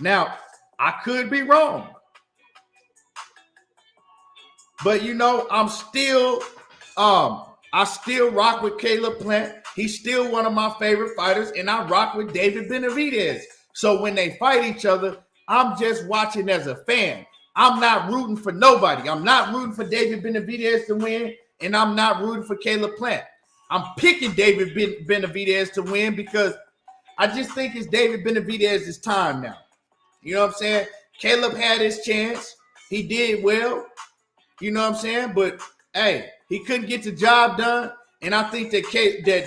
Now, I could be wrong. But you know, I still rock with Caleb Plant. He's still one of my favorite fighters, and I rock with David Benavidez. So when they fight each other, I'm just watching as a fan. I'm not rooting for nobody. I'm not rooting for David Benavidez to win, and I'm not rooting for Caleb Plant. I'm picking David Benavidez to win because I just think it's David Benavidez's time now. You know what I'm saying? Caleb had his chance. He did well. You know what I'm saying? But, hey, he couldn't get the job done. And I think that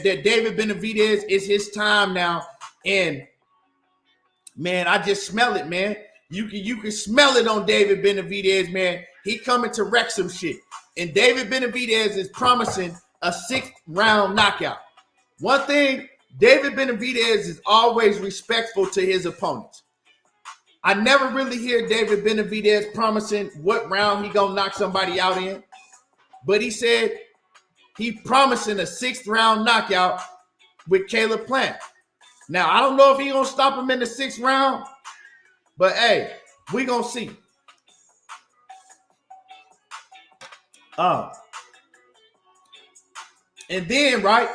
David Benavidez is his time now. And, man, I just smell it, man. You can smell it on David Benavidez, man. He coming to wreck some shit. And David Benavidez is promising a 6th round knockout. One thing, David Benavidez is always respectful to his opponents. I never really hear David Benavidez promising what round he gonna knock somebody out in. But he said he promising a 6th round knockout with Caleb Plant. Now, I don't know if he gonna stop him in the 6th round, but hey, we gonna see. And then, right,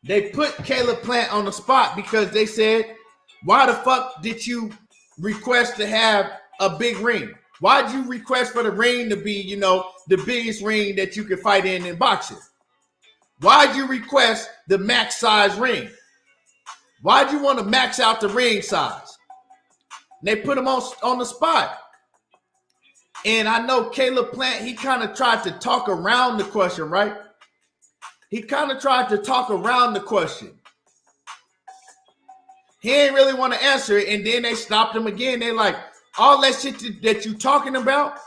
they put Caleb Plant on the spot because they said, why the fuck did you request to have a big ring? Why'd you request for the ring to be, you know, the biggest ring that you could fight in boxing? Why'd you request the max size ring? Why'd you want to max out the ring size? And they put him on the spot. And I know Caleb Plant, he kind of tried to talk around the question, right? He kind of tried to talk around the question. He didn't really want to answer it, and then they stopped him again. They like, all that shit that you talking about,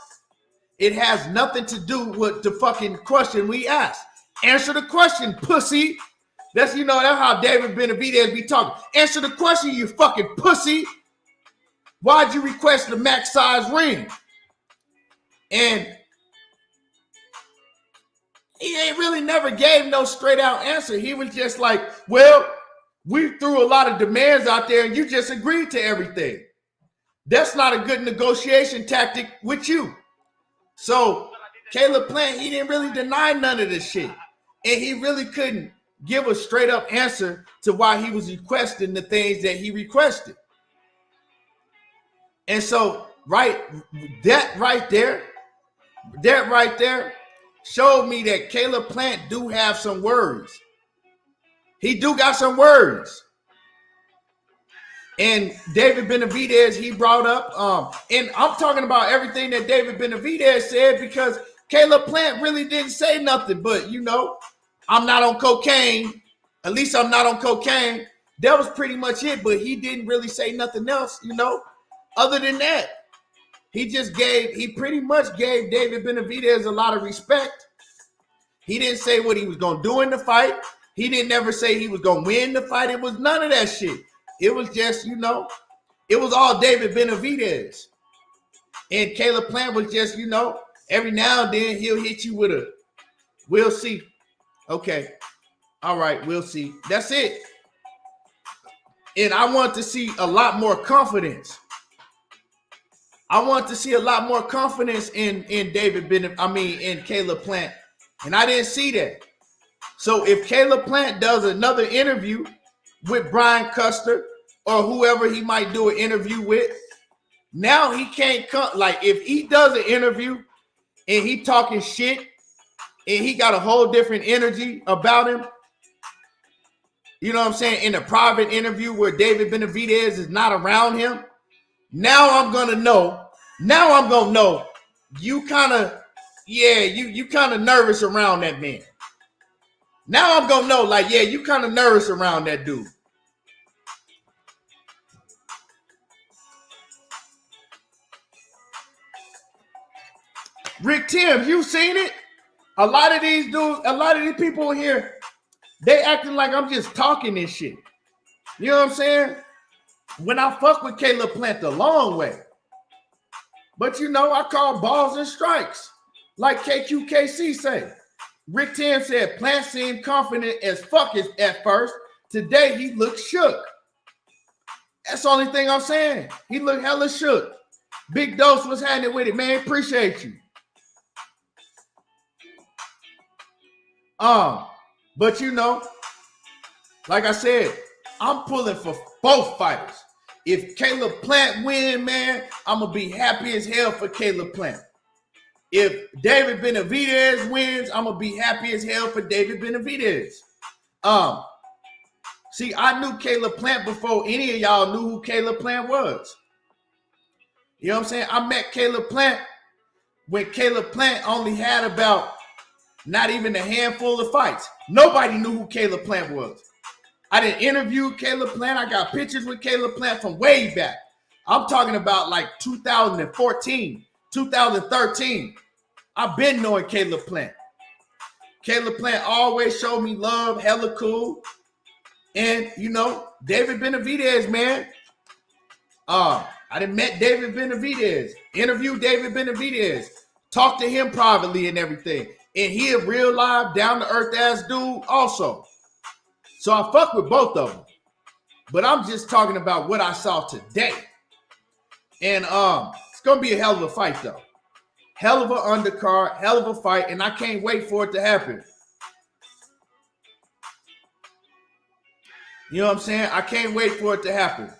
it has nothing to do with the fucking question we asked. Answer the question, pussy. That's, you know, that's how David Benavidez be talking. Answer the question, you fucking pussy. Why'd you request the max size ring? And he ain't really never gave no straight out answer. He was just like, well, we threw a lot of demands out there and you just agreed to everything. That's not a good negotiation tactic with you. So Caleb Plant, he didn't really deny none of this shit. And he really couldn't give a straight up answer to why he was requesting the things that he requested. And so, that right there showed me that Caleb Plant do have some words. He do got some words. And David Benavidez, he brought up, and I'm talking about everything that David Benavidez said because Caleb Plant really didn't say nothing, but you know, I'm not on cocaine. At least I'm not on cocaine. That was pretty much it, but he didn't really say nothing else, you know, other than that. He pretty much gave David Benavidez a lot of respect. He didn't say what he was going to do in the fight. He didn't ever say he was going to win the fight. It was none of that shit. It was just, you know, it was all David Benavidez. And Caleb Plant was just, you know, every now and then he'll hit you with a, we'll see. Okay. All right, we'll see. That's it. And I want to see a lot more confidence. I want to see a lot more confidence in Caleb Plant. And I didn't see that. So if Caleb Plant does another interview with Brian Custer or whoever he might do an interview with, now he can't come. Like if he does an interview and he talking shit and he got a whole different energy about him, you know what I'm saying, in a private interview where David Benavidez is not around him, now I'm going to know. Now I'm going to know you kind of, you kind of nervous around that man. Now I'm going to know, like, yeah, you kind of nervous around that dude. Rick Tim, you seen it? A lot of these dudes, a lot of these people here, they acting like I'm just talking this shit. You know what I'm saying? When I fuck with Caleb Plant the long way. But you know, I call balls and strikes. Like KQKC say. Rick Tam said Plant seemed confident as fuck at first. Today he looked shook. That's the only thing I'm saying. He looked hella shook. Big Dose was happening with it, man. Appreciate you. But you know, like I said, I'm pulling for both fighters. If Caleb Plant win, man, I'm gonna be happy as hell for Caleb Plant. If David Benavidez wins, I'm gonna be happy as hell for David Benavidez. See, I knew Caleb Plant before any of y'all knew who Caleb Plant was. You know what I'm saying? I met Caleb Plant when Caleb Plant only had about not even a handful of fights. Nobody knew who Caleb Plant was. I didn't interview Caleb Plant. I got pictures with Caleb Plant from way back. I'm talking about like 2014, 2013. I've been knowing Caleb Plant. Caleb Plant always showed me love, hella cool. And, you know, David Benavidez, man. I done met David Benavidez, interviewed David Benavidez, talked to him privately and everything. And he a real live, down-to-earth ass dude also. So I fuck with both of them. But I'm just talking about what I saw today. And it's going to be a hell of a fight, though. Hell of an undercard, hell of a fight, and I can't wait for it to happen. You know what I'm saying? I can't wait for it to happen.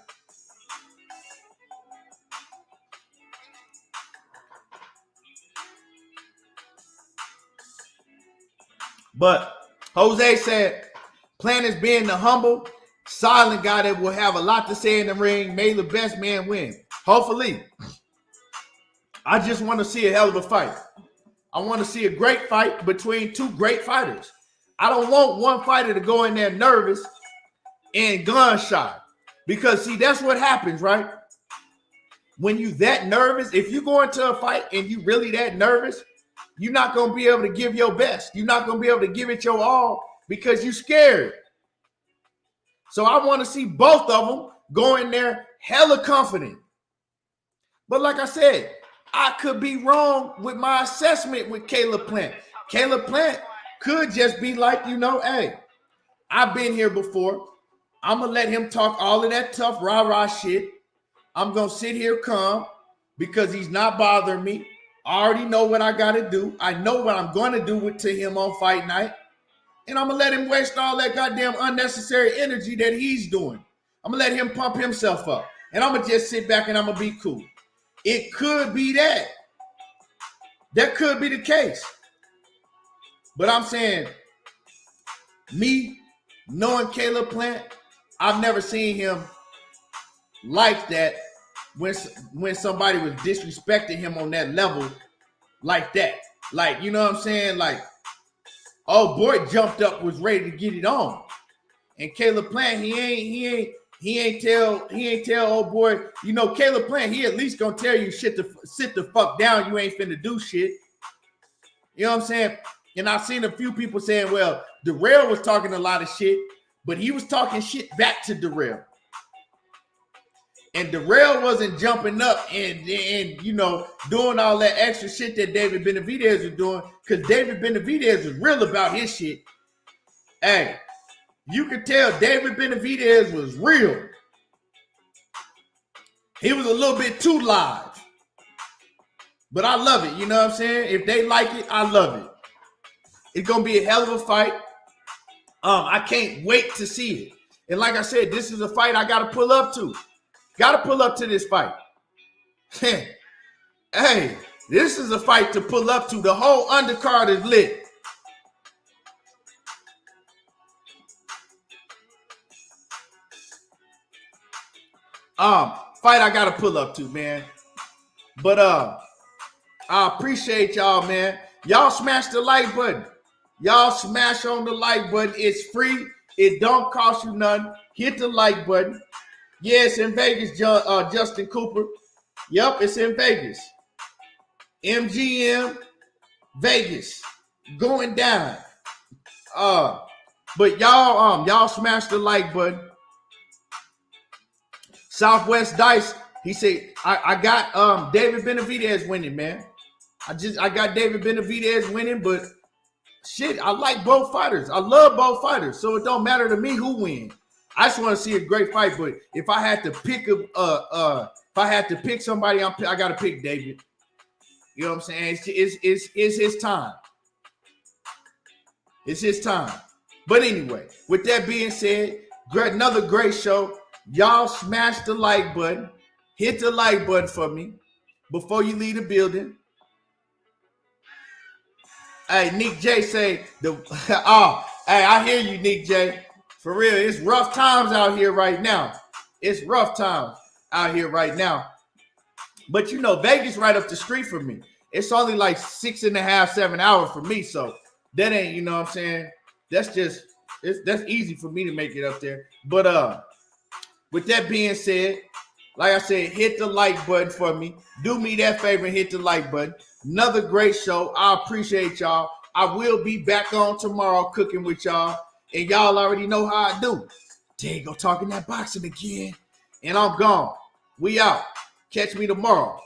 But Jose said, Plant is being the humble, silent guy that will have a lot to say in the ring. May the best man win. Hopefully. I just want to see a hell of a fight. I want to see a great fight between two great fighters. I don't want one fighter to go in there nervous and gun shy. Because, see, that's what happens, right? When you that nervous, if you go into a fight and you really that nervous, you're not going to be able to give your best. You're not going to be able to give it your all because you're scared. So I want to see both of them go in there hella confident. But like I said, I could be wrong with my assessment with Caleb Plant. Caleb Plant could just be like, you know, hey, I've been here before. I'm going to let him talk all of that tough rah-rah shit. I'm going to sit here calm because he's not bothering me. I already know what I got to do. I know what I'm going to do to him on fight night. And I'm going to let him waste all that goddamn unnecessary energy that he's doing. I'm going to let him pump himself up. And I'm going to just sit back and I'm going to be cool. It could be that. That could be the case. But I'm saying, me knowing Caleb Plant, I've never seen him like that when somebody was disrespecting him on that level like that. Like, you know what I'm saying? Like, oh boy jumped up, was ready to get it on. And Caleb Plant, he ain't tell old boy, you know, Caleb Plant, he at least gonna tell you shit to sit the fuck down. You ain't finna do shit. You know what I'm saying? And I've seen a few people saying, well, Darrell was talking a lot of shit, but he was talking shit back to Darrell. And Darrell wasn't jumping up and you know, doing all that extra shit that David Benavidez was doing, because David Benavidez was real about his shit. Hey, you could tell David Benavidez was real. He was a little bit too live. But I love it, you know what I'm saying? If they like it, I love it. It's going to be a hell of a fight. I can't wait to see it. And like I said, this is a fight I got to pull up to. Got to pull up to this fight. Hey, this is a fight to pull up to. The whole undercard is lit. Fight I got to pull up to, man. But I appreciate y'all, man. Y'all smash the like button. Y'all smash on the like button. It's free. It don't cost you nothing. Hit the like button. Yeah, it's in Vegas, Justin Cooper. Yep, it's in Vegas. MGM, Vegas, going down. But y'all smash the like button. Southwest Dice, he said, I got David Benavidez winning, man. I got David Benavidez winning, but shit, I like both fighters. I love both fighters, so it don't matter to me who wins. I just want to see a great fight. But if I had to pick somebody, I gotta pick David. You know what I'm saying? It's his time. It's his time. But anyway, with that being said, another great show. Y'all smash the like button. Hit the like button for me before you leave the building. Hey, Nick J say hey, I hear you, Nick J. For real, it's rough times out here right now. It's rough times out here right now. But you know, Vegas right up the street from me. It's only like 6.5, 7 hours for me. So that ain't, you know what I'm saying? That's easy for me to make it up there. But with that being said, like I said, hit the like button for me. Do me that favor and hit the like button. Another great show. I appreciate y'all. I will be back on tomorrow cooking with y'all. And y'all already know how I do. There you go, talking that boxing again. And I'm gone. We out. Catch me tomorrow.